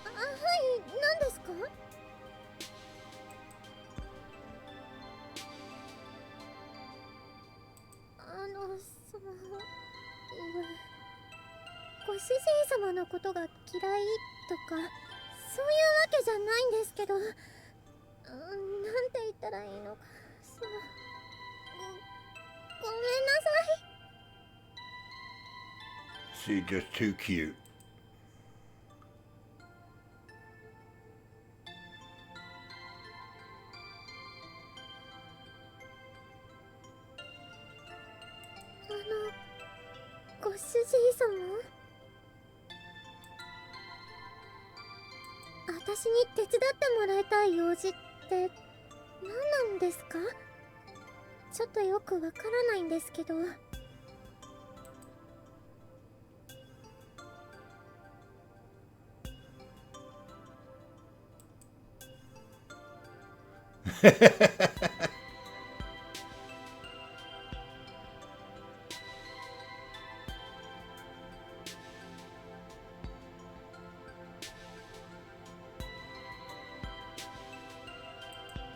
はい、何ですか？ご主人様のことが嫌いとかそういうわけじゃないんですけど、なんて言ったらいいのか、ごめんなさい。 She's just too cute. ご主人様、私に手伝ってもらいたい用事って何なんですか？ちょっとよくわからないんですけど。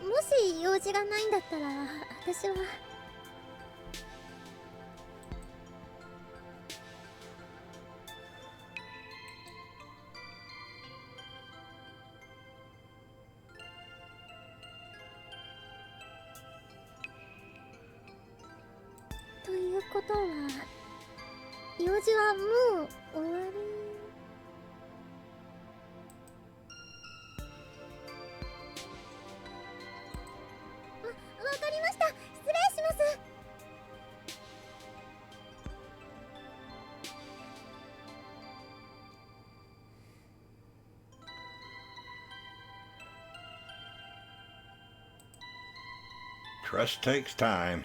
もし用事がないんだったら私は。ということは用事はもう終わり。わかりました。失礼します。Trust takes time.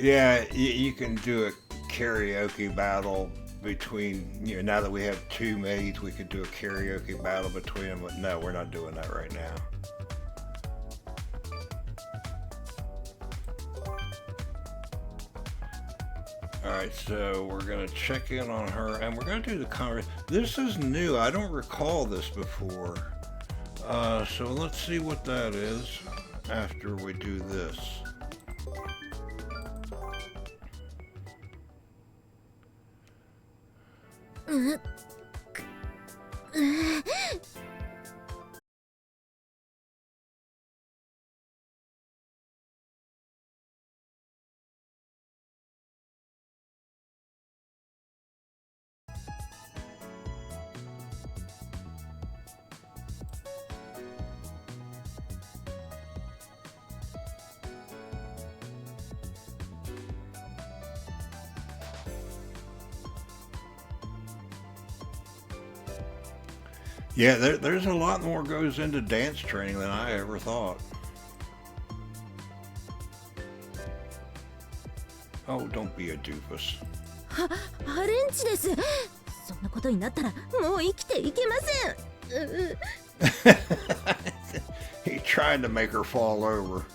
Yeah, you can do a karaoke battle between, now that we have two maids, we could do a karaoke battle between them, but no, we're not doing that right now. Alright, so we're going to check in on her, and we're going to do the conversation. This is new. I don't recall this before. So let's see what that is after we do this. Yeah, there's a lot more goes into dance training than I ever thought. Oh, don't be a doofus. ハレンチです。そんなことになったらもう生きていけません。He tried to make her fall over.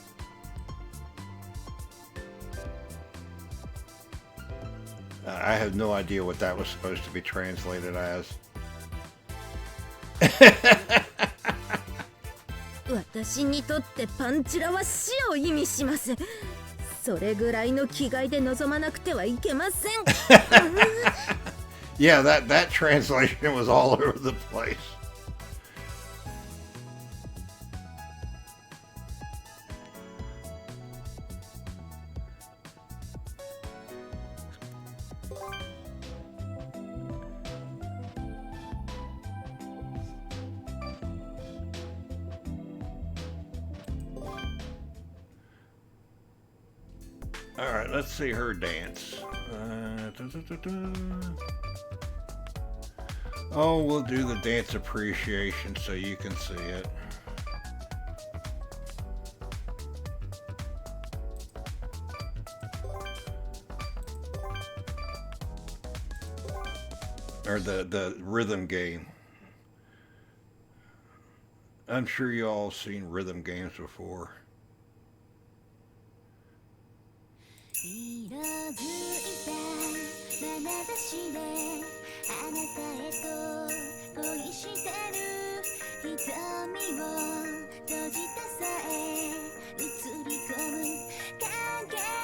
I have no idea what that was supposed to be translated as. 私にとってパンチラは死を意味します。それぐらいの気概で臨まなくてはいけません。Yeah, that translation was all over the place. All right, let's see her dance. Oh, we'll do the dance appreciation so you can see it. Or the rhythm game. I'm sure you all seen rhythm games before. 色づいた眼差しであなたへと恋してる瞳を閉じたさえ映り込む鏡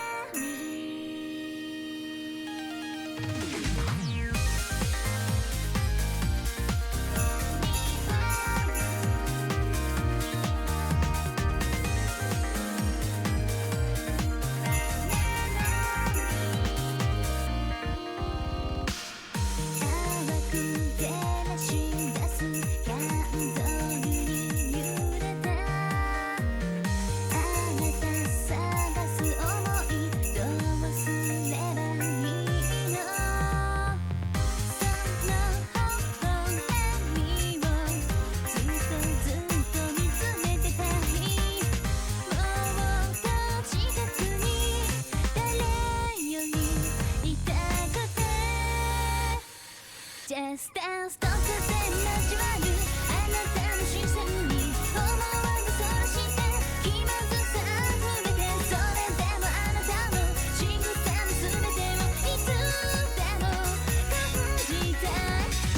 スタンスと風に交わるあなたの視線に思わずそらして気まずさ溢れてそれでもあなたの仕草の全てをいつでも感じた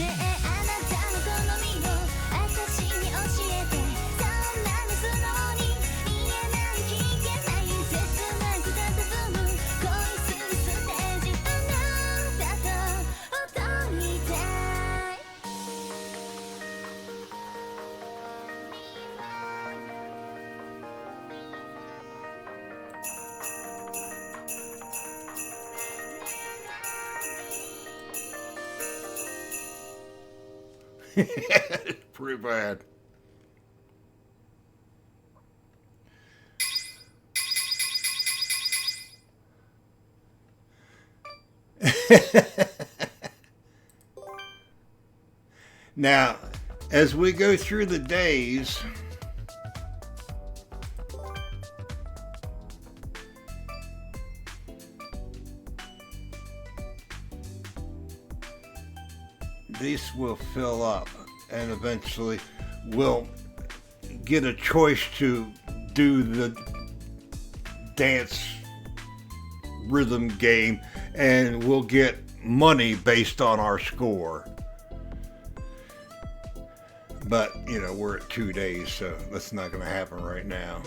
ねえあなたの好みを私に教えてそんなに素直に言えない聞けない切なく佇む恋するステージあなたと踊りたいPretty bad. Now, as we go through the days, these will fill up and eventually we'll get a choice to do the dance rhythm game and we'll get money based on our score. But, you know, we're at 2 days, so that's not going to happen right now.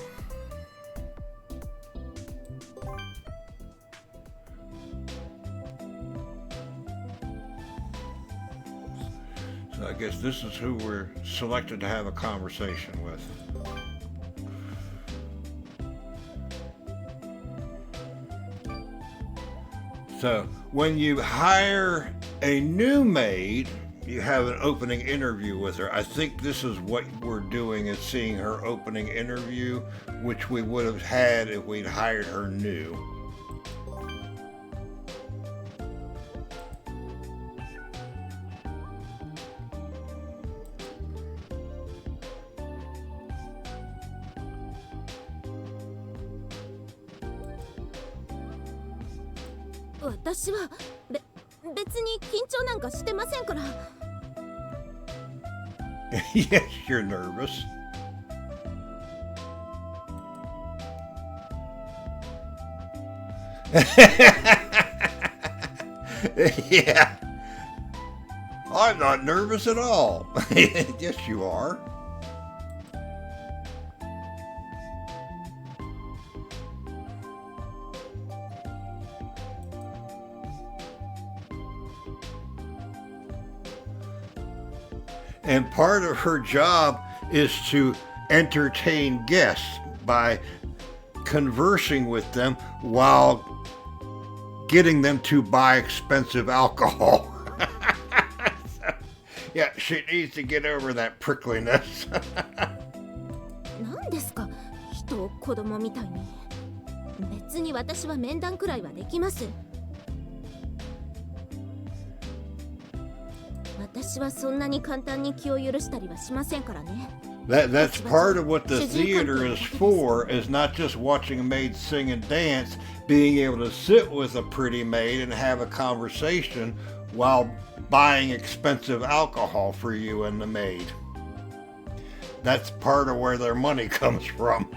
So I guess this is who we're selected to have a conversation with. So when you hire a new maid, you have an opening interview with her. I think this is what we're doing, is seeing her opening interview, which we would have had if we'd hired her new. 私は別に緊張なんかしてませんから。Yes, you're nervous. Yeah. I'm not nervous at all. Yes, you are. And part of her job is to entertain guests by conversing with them while getting them to buy expensive alcohol. Yeah, she needs to get over that prickliness. 何ですか、人を子供みたいに。別に私は面談くらいはできます。私はそんなに簡単に気を許したりはしませんからね。That's part of what the theater is for, is not just watching a maid sing and dance, being able to sit with a pretty maid and have a conversation while buying expensive alcohol for you and the maid. That's part of where their money comes from. "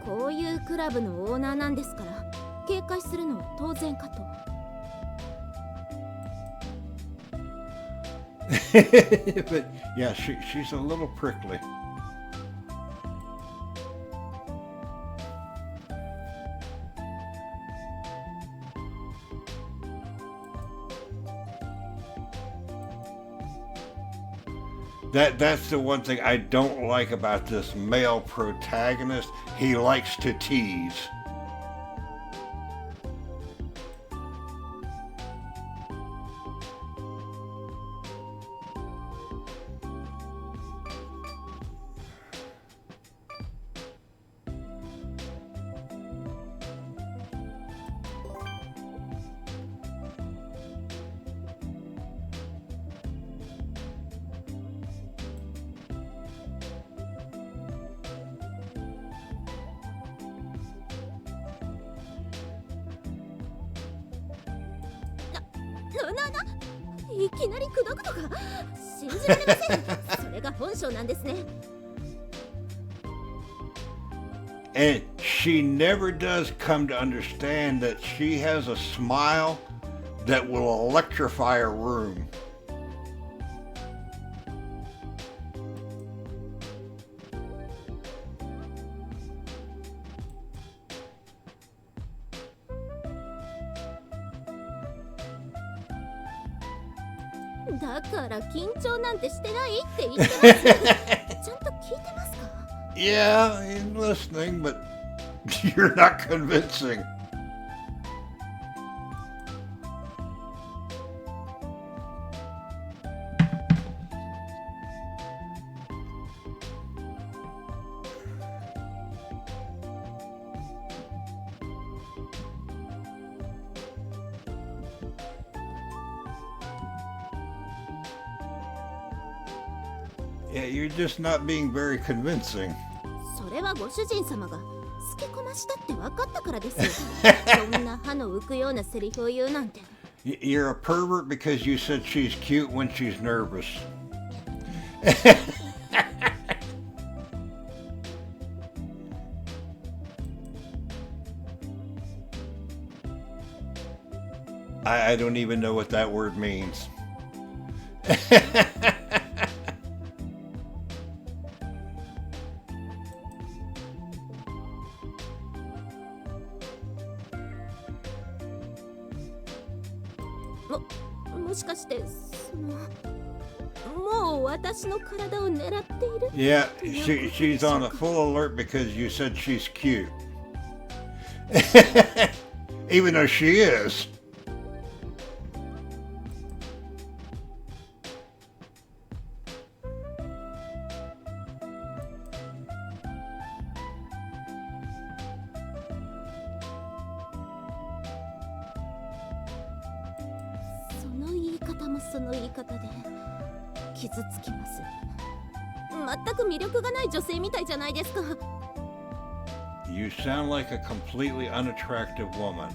こういうクラブのオーナーなんですから、警戒するのは当然かと。But yeah, she's a little prickly. That's the one thing I don't like about this male protagonist. He likes to tease.な、いきなり口説くとか信じられません。それが本性なんですね。And she never does come to understand that she has a smile that will electrify a room. "だから緊張なんてしてないって言ってます。ちゃんと聞いてますか？ Yeah, I'm listening, but you're not convincing. Yeah, you're just not being very convincing. それはご主人様がつけ込ましたって分かったからですよ。そんな歯の浮くようなセリフを言うなんて。You're a pervert because you said she's cute when she's nervous. I don't even know what that word means. もしかしてもう私の体を狙っている？ Yeah, she's on a full alert because you said she's cute. Even though she is. もその言い方で傷つきます。全く魅力がない女性みたいじゃないですか。You sound like a completely unattractive woman.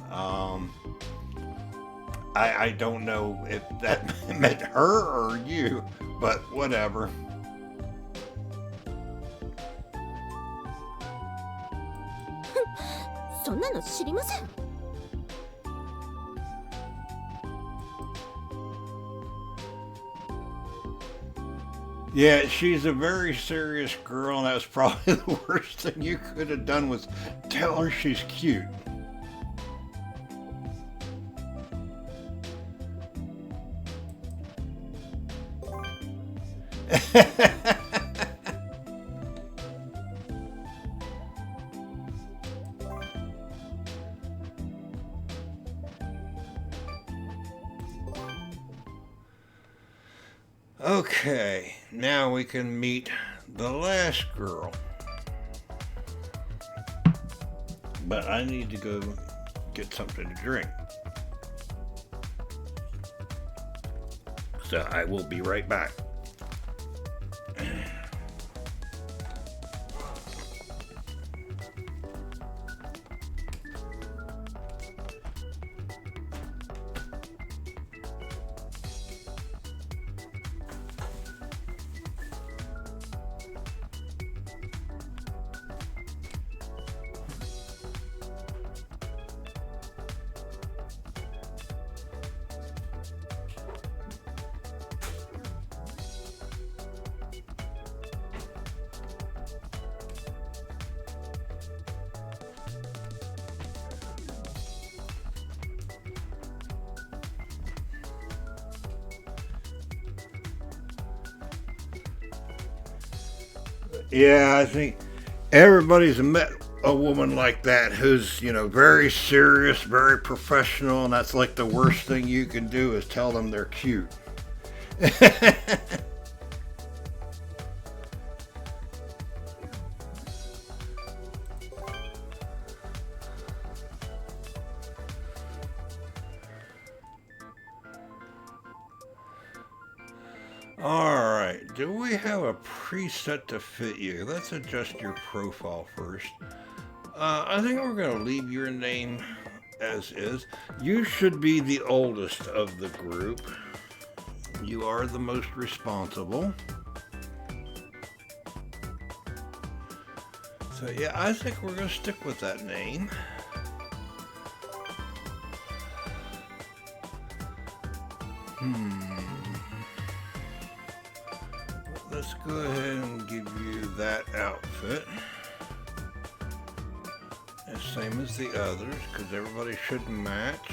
I don't know if that meant her or you, but whatever. そんなの知りません。Yeah, she's a very serious girl, and that's probably the worst thing you could have done was tell her she's cute. Okay, now we can meet the last girl. But I need to go get something to drink. So I will be right back. Yeah, I think everybody's met a woman like that who's, you know, very serious, very professional, and that's like the worst thing you can do is tell them they're cute. Alright, do we have a preset to fit you? Let's adjust your profile first. I think we're going to leave your name as is. You should be the oldest of the group. You are the most responsible. So yeah, I think we're going to stick with that name. Let's go ahead and give you that outfit. And same as the others, because everybody should match.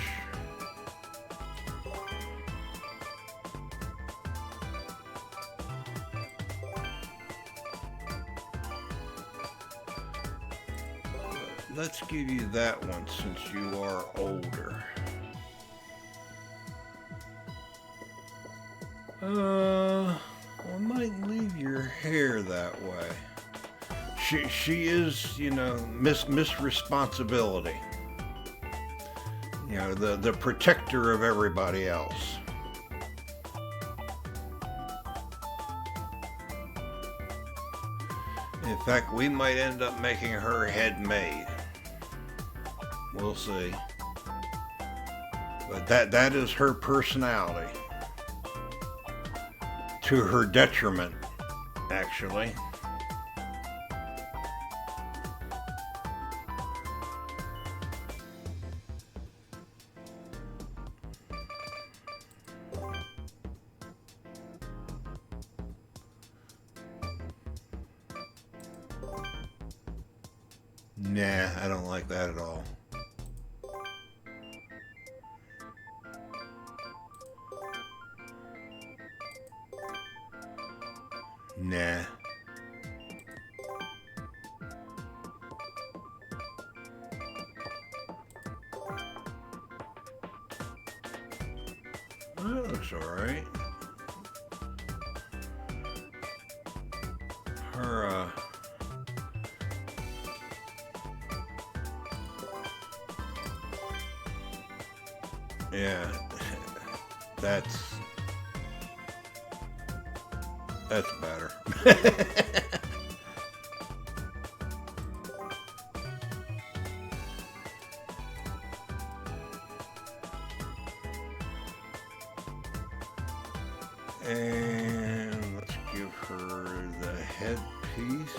Let's give you that one since you are older. I might leave your hair that way. She is, you know, Miss Responsibility. You know, the protector of everybody else. In fact, we might end up making her head maid. We'll see. But that is her personality. To her detriment, actually. Nah, I don't like that at all. Nah. That looks alright. Her, yeah, that's That's better. And let's give her the headpiece.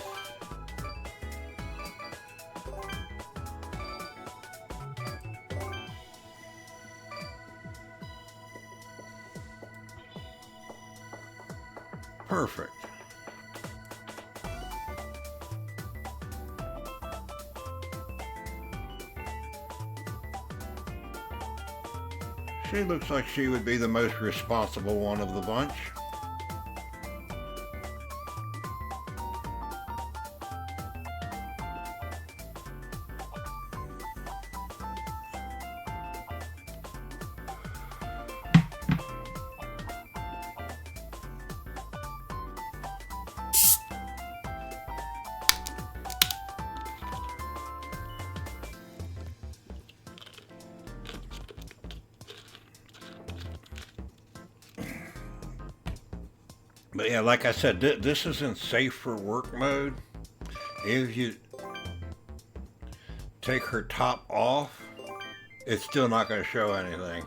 Perfect. She looks like she would be the most responsible one of the bunch. But yeah, like I said, this is in safe for work mode. If you take her top off, it's still not going to show anything.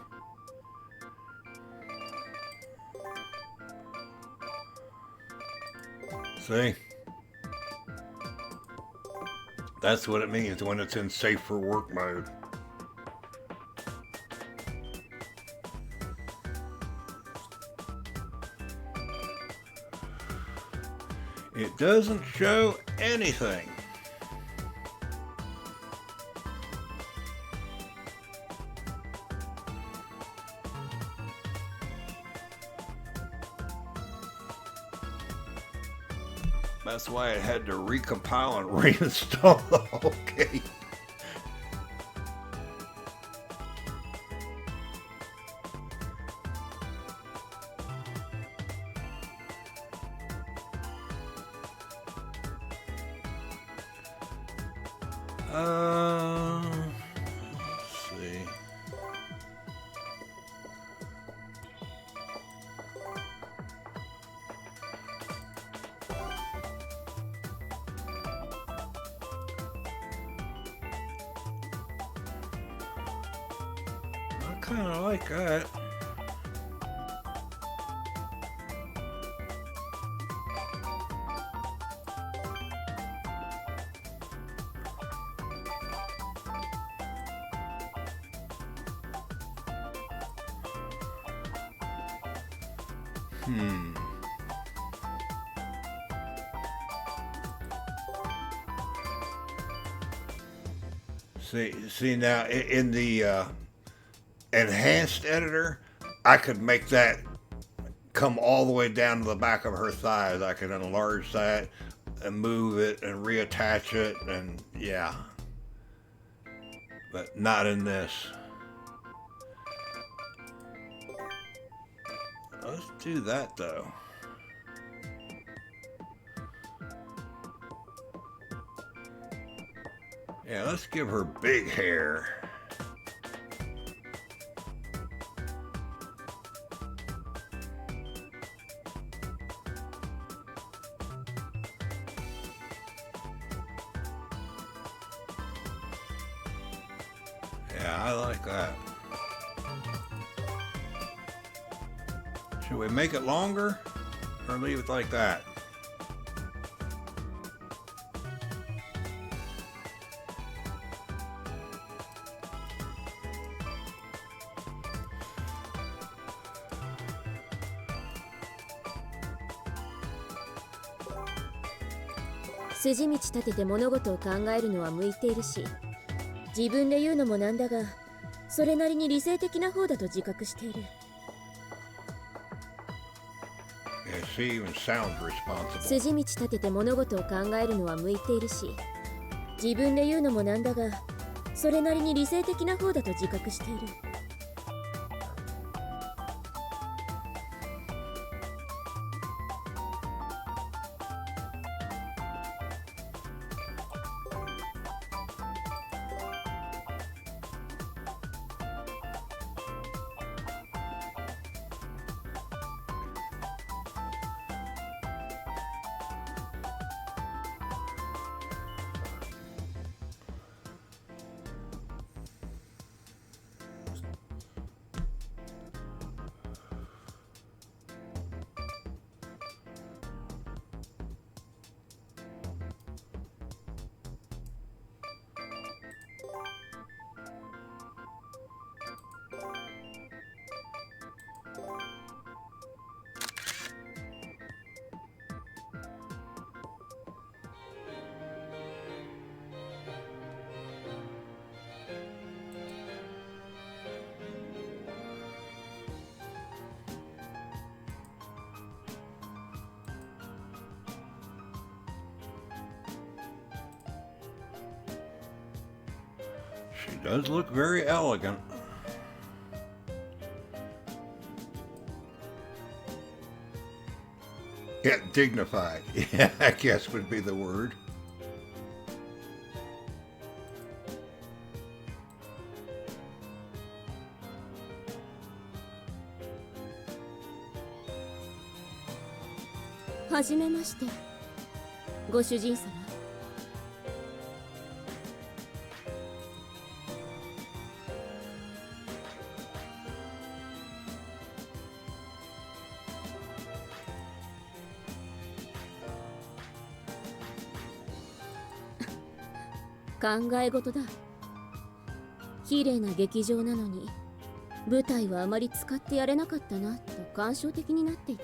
See? That's what it means when it's in safe for work mode. It doesn't show anything. That's why it had to recompile and reinstall the whole game. Let's see. I kind of like that. See now in the enhanced editor, I could make that come all the way down to the back of her thighs. I could enlarge that and move it and reattach it, and yeah. But not in this. Let's do that though. Yeah, let's give her big hair. Yeah, I like that. Should we make it longer or leave it like that?筋道立てて物事を考えるのは向いているし、自分で言うのもなんだが、それなりに理性的な方だと自覚している。筋道立てて物事を考えるのは向いているし、自分で言うのもなんだが、それなりに理性的な方だと自覚している。Does look very elegant. Yeah, dignified. Yeah, I guess would be the word.はじめまして、ご主人様。考え事だ。綺麗な劇場なのに舞台はあまり使ってやれなかったなと感傷的になっていた。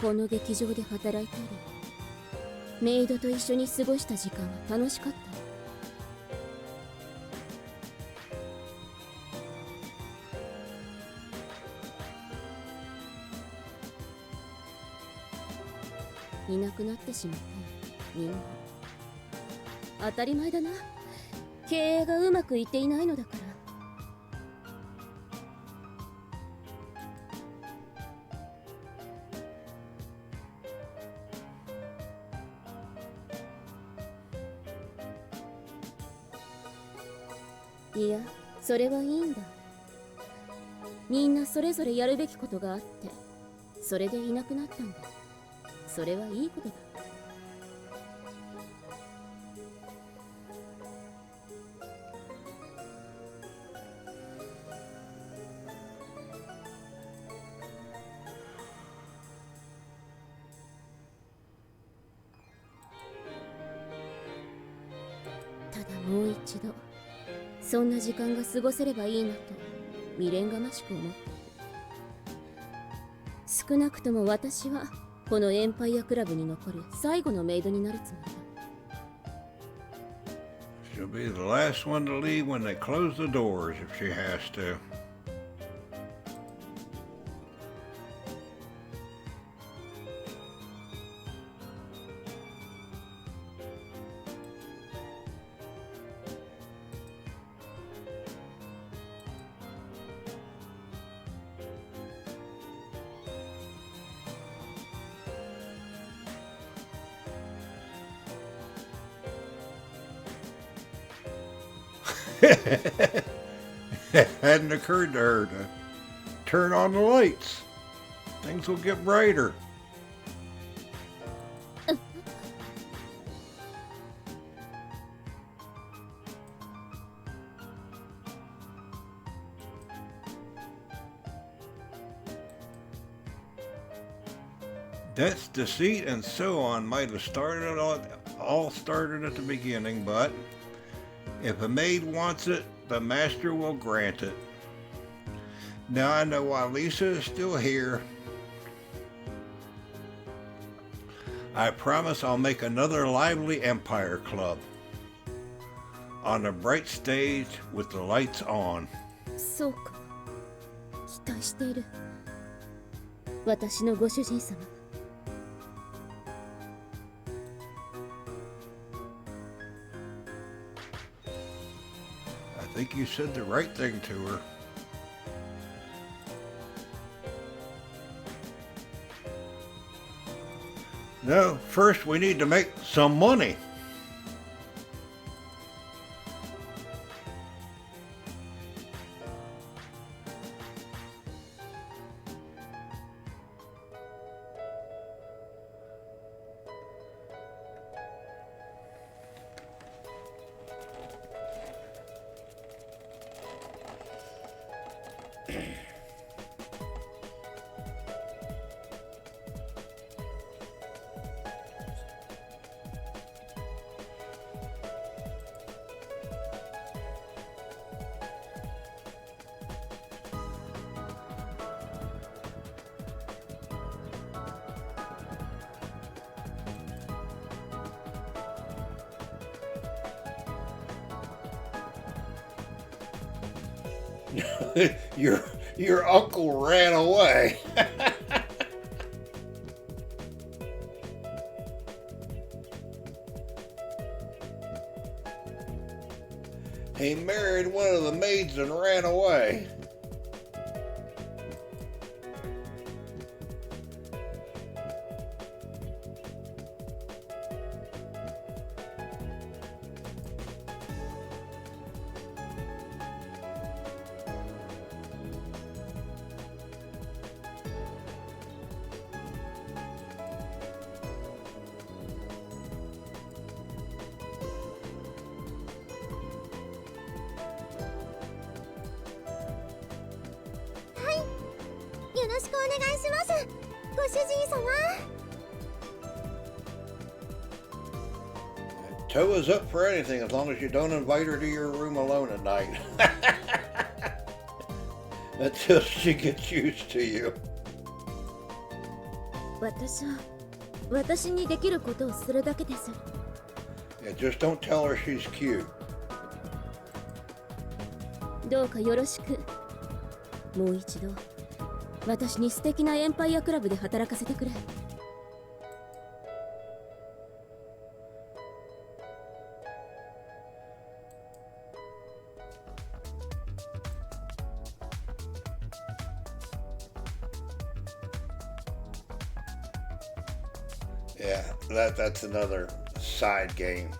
この劇場で働いたり、メイドと一緒に過ごした時間は楽しかった。いなくなってしまったよ、みんな。当たり前だな。経営がうまくいっていないのだから。いや、それはいいんだ。みんなそれぞれやるべきことがあって、それでいなくなったんだ。それはいいことだ。ただもう一度そんな時間が過ごせればいいなと未練がましく思っている。少なくとも私はこのエンパイアクラブに残る最後のメイドになるつもりだ。 She'll be the last one to leave when they close the doors if she has to. It hadn't occurred to her to turn on the lights. Things will get brighter. Debts, deceit, and so on might have all started at the beginning, but if a maid wants it, the master will grant it. Now I know why Lisa is still here. I promise I'll make another lively Empire Club on a bright stage with the lights on. そうか、期待している、私のご主人様。I think you said the right thing to her. No, first we need to make some money. Your uncle ran away. He married one of the maids and ran away. Toe is up for anything as long as you don't invite her to your room alone at night. Until she gets used to you. 私にできることをするだけです。 Yeah, just don't tell her she's cute. どうかよろしく。もう一度私に素敵なエンパイアクラブで働かせてくれ。 Yeah, that's another side game.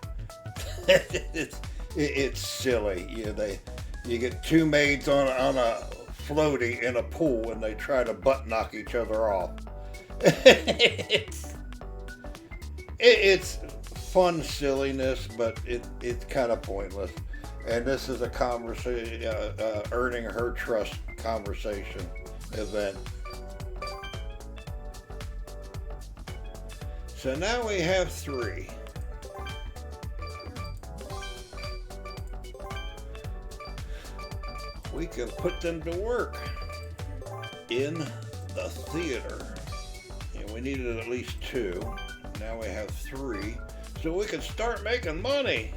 It's silly. You get two maids on a floaty in a pool and they try to butt knock each other off. It's fun silliness, but it's kind of pointless. And this is a conversation, earning her trust conversation event. So now we have 3. We can put them to work in the theater. And we needed at least 2. Now we have 3. So we can start making money.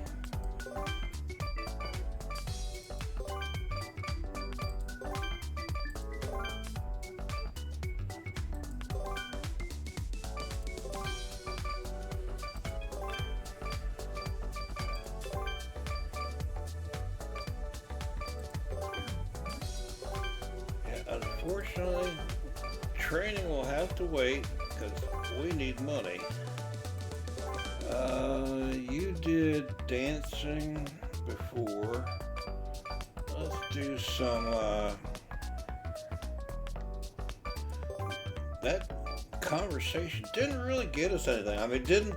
Unfortunately, training will have to wait because we need money. You did dancing before. Let's do some, that conversation didn't really get us anything. I mean, it didn't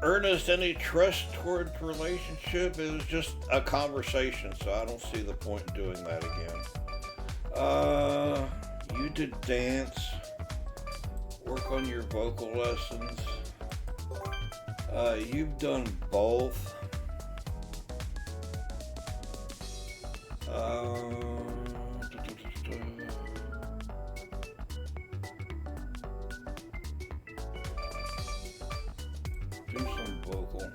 earn us any trust toward the relationship. It was just a conversation, so I don't see the point in doing that again. You did dance, work on your vocal lessons. You've done both. Do some vocal.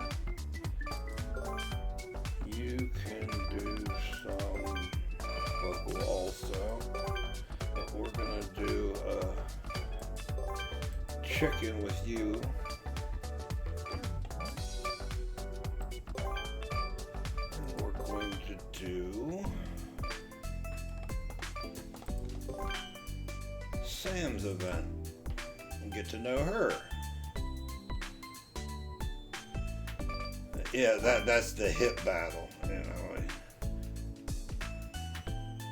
You can do some vocal also, but we're gonna do a check-in with you. And we're going to do Sam's event and get to know her. Yeah, that's the hit battle, you know.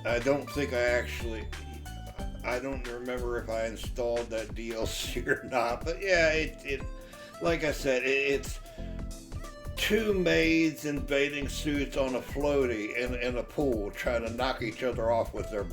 I don't think I don't remember if I installed that DLC or not, but yeah, it like I said, it's 2 maids in bathing suits on a floaty in a pool trying to knock each other off with their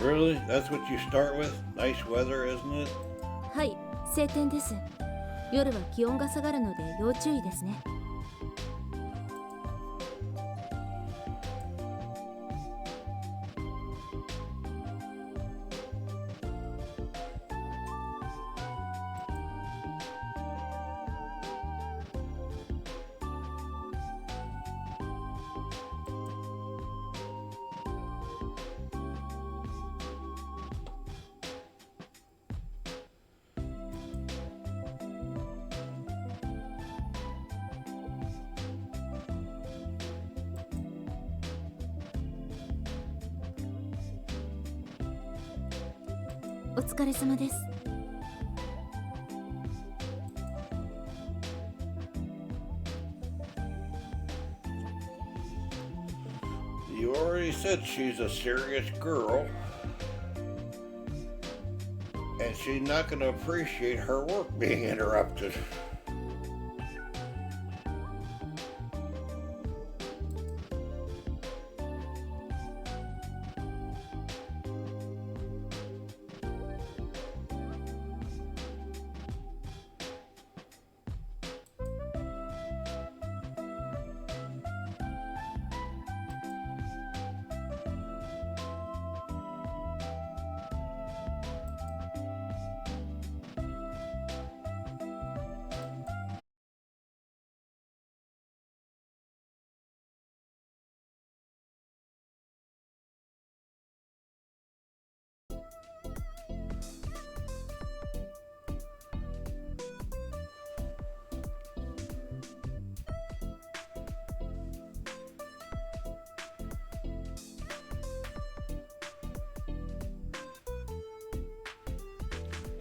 Really? That's what you start with? Nice weather, isn't it? はい、晴天です。夜は気温が下がるので要注意ですね。お疲れ様です。You already said she's a serious girl. And she's not going to appreciate her work being interrupted.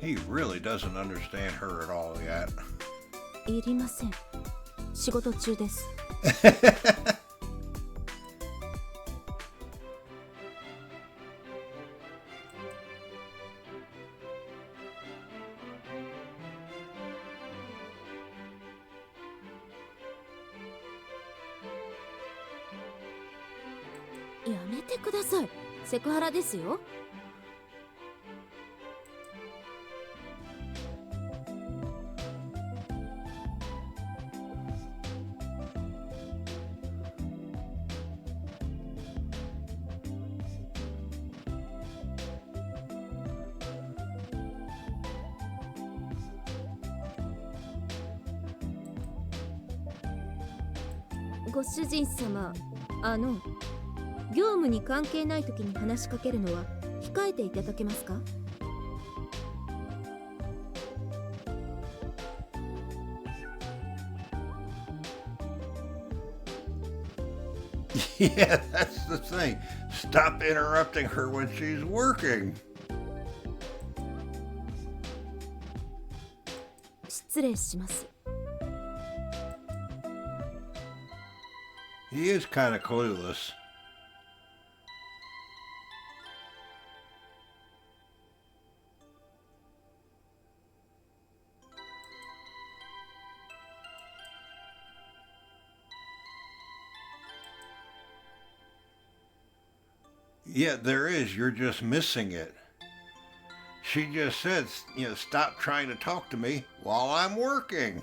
He really doesn't understand her at all yet. いりません。仕事中です。やめてください。セクハラですよ。ご主人様、業務に関係ない時に話しかけるのは控えていただけますか？Yeah, that's the thing. Stop interrupting her when she's working. 失礼します。He is kind of clueless. Yeah, there is. You're just missing it. She just said, stop trying to talk to me while I'm working.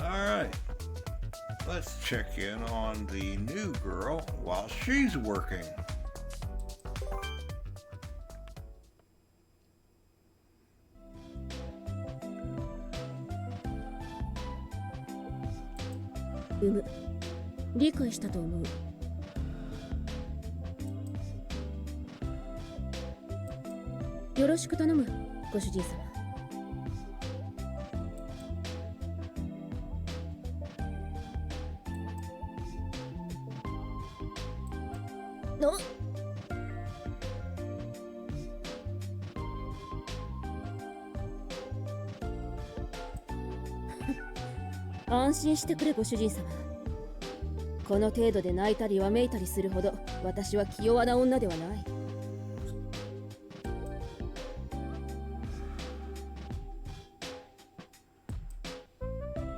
Alright, let's check in on the new girl while she's working. Um, 理解したと思う。よろしく頼む、ご主人様。安心してくれご主人様。この程度で泣いたりわめいたりするほど私は気弱な女ではない。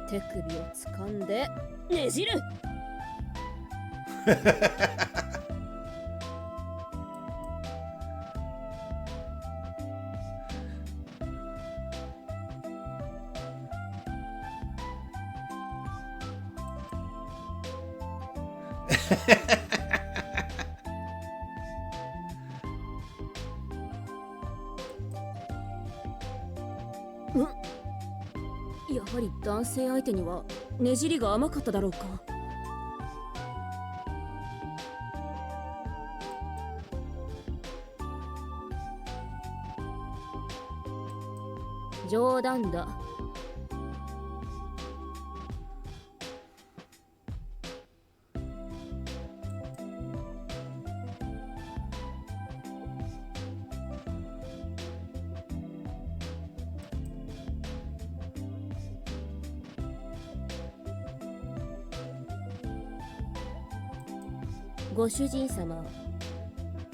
手首を掴んでねじる。やはり男性相手にはねじりが甘かっただろうか。冗談だ。ご主人様、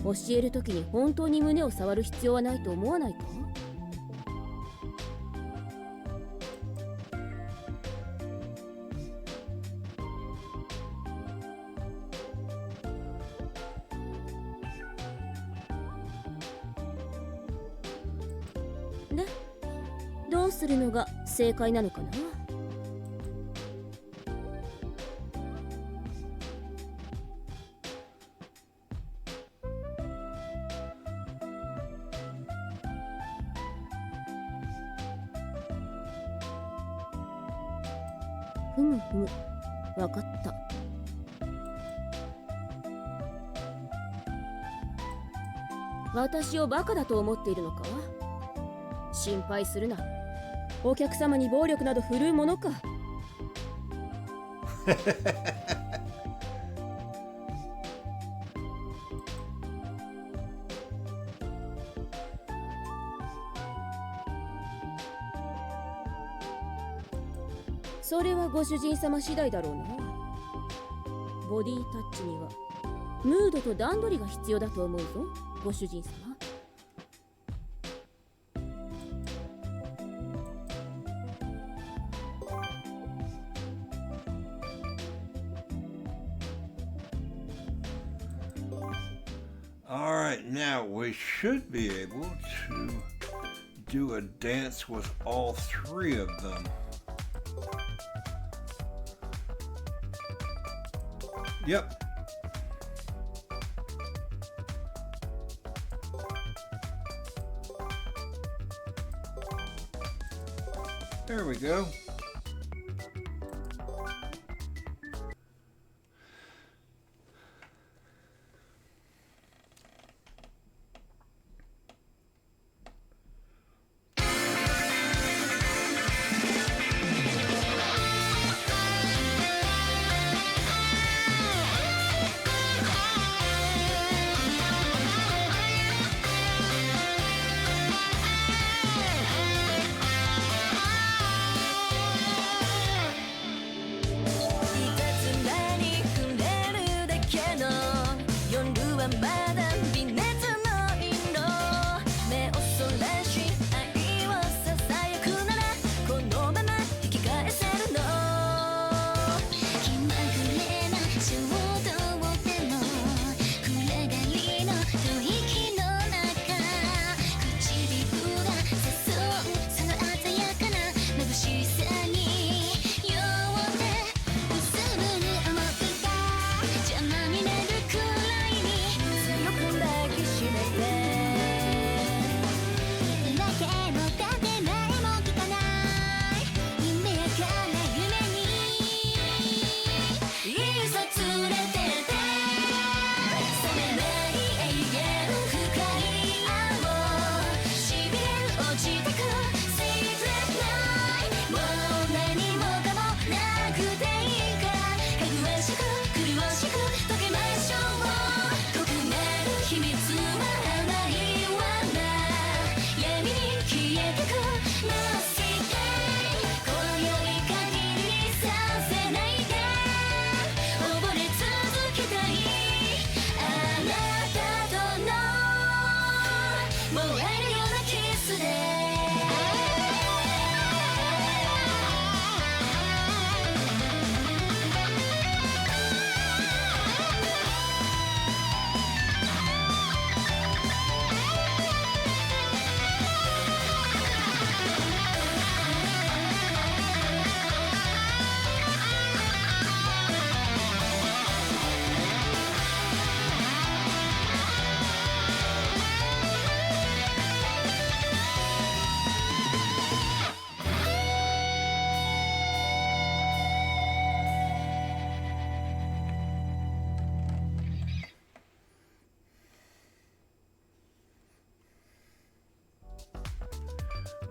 教えるときに本当に胸を触る必要はないと思わないか？で、どうするのが正解なのかな？ふむふむ、わかった。私をバカだと思っているのか？心配するな。お客様に暴力など振るうものか。それはご主人様次第だろうな。ボディタッチにはムードと段取りが必要だと思うぞ、ご主人様。Alright, now we should be able to do a dance with all three of them. Yep. There we go.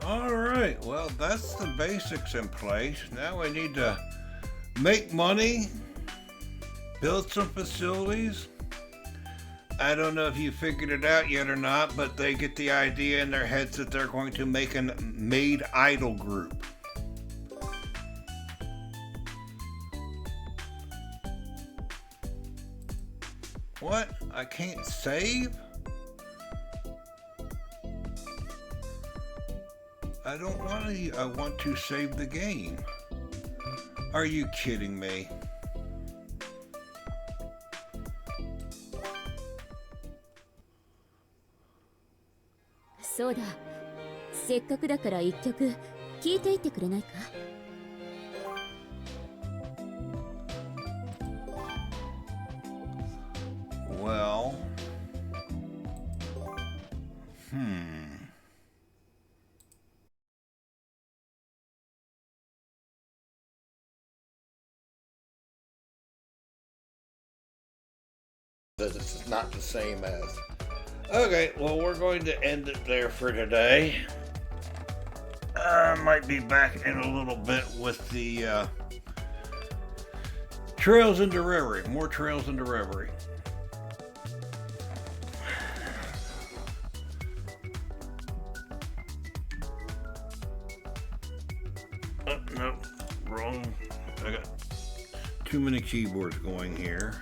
All right, well, that's the basics in place. Now we need to make money, build some facilities. I don't know if you figured it out yet or not, but they get the idea in their heads that they're going to make a Maid idol group. What? I can't save? I don't want to. I want to save the game. Are you kidding me?そうだ。せっかくだから一曲聴いていってくれないか? Well, It's not the same as. Okay, well, we're going to end it there for today. I might be back in a little bit with the Trails into Reverie. More Trails into Reverie. Oh, no, wrong. I got too many keyboards going here.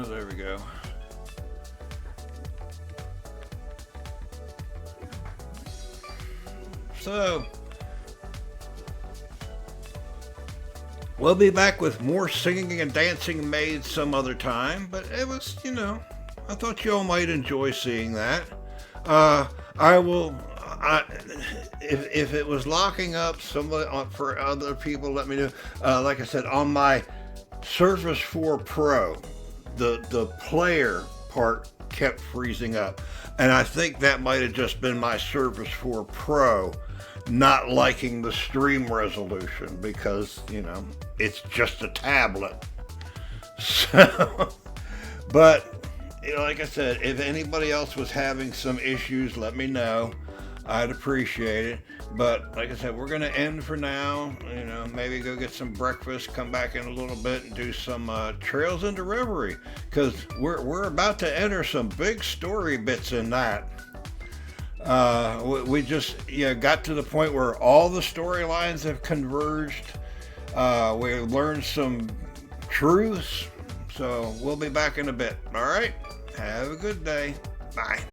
There we go. So, we'll be back with more singing and dancing maids some other time, but it was, I thought you all might enjoy seeing that. If it was locking up for other people, let me know. Like I said, on my Surface 4 Pro, the player part kept freezing up, and I think that might have just been my Surface 4 Pro not liking the stream resolution because it's just a tablet. So, but like I said, if anybody else was having some issues, let me know. I'd appreciate it. But like I said, we're going to end for now. Maybe go get some breakfast, come back in a little bit and do some Trails into Reverie, because we're about to enter some big story bits in that. We just got to the point where all the storylines have converged. We learned some truths. So we'll be back in a bit. All right. Have a good day. Bye.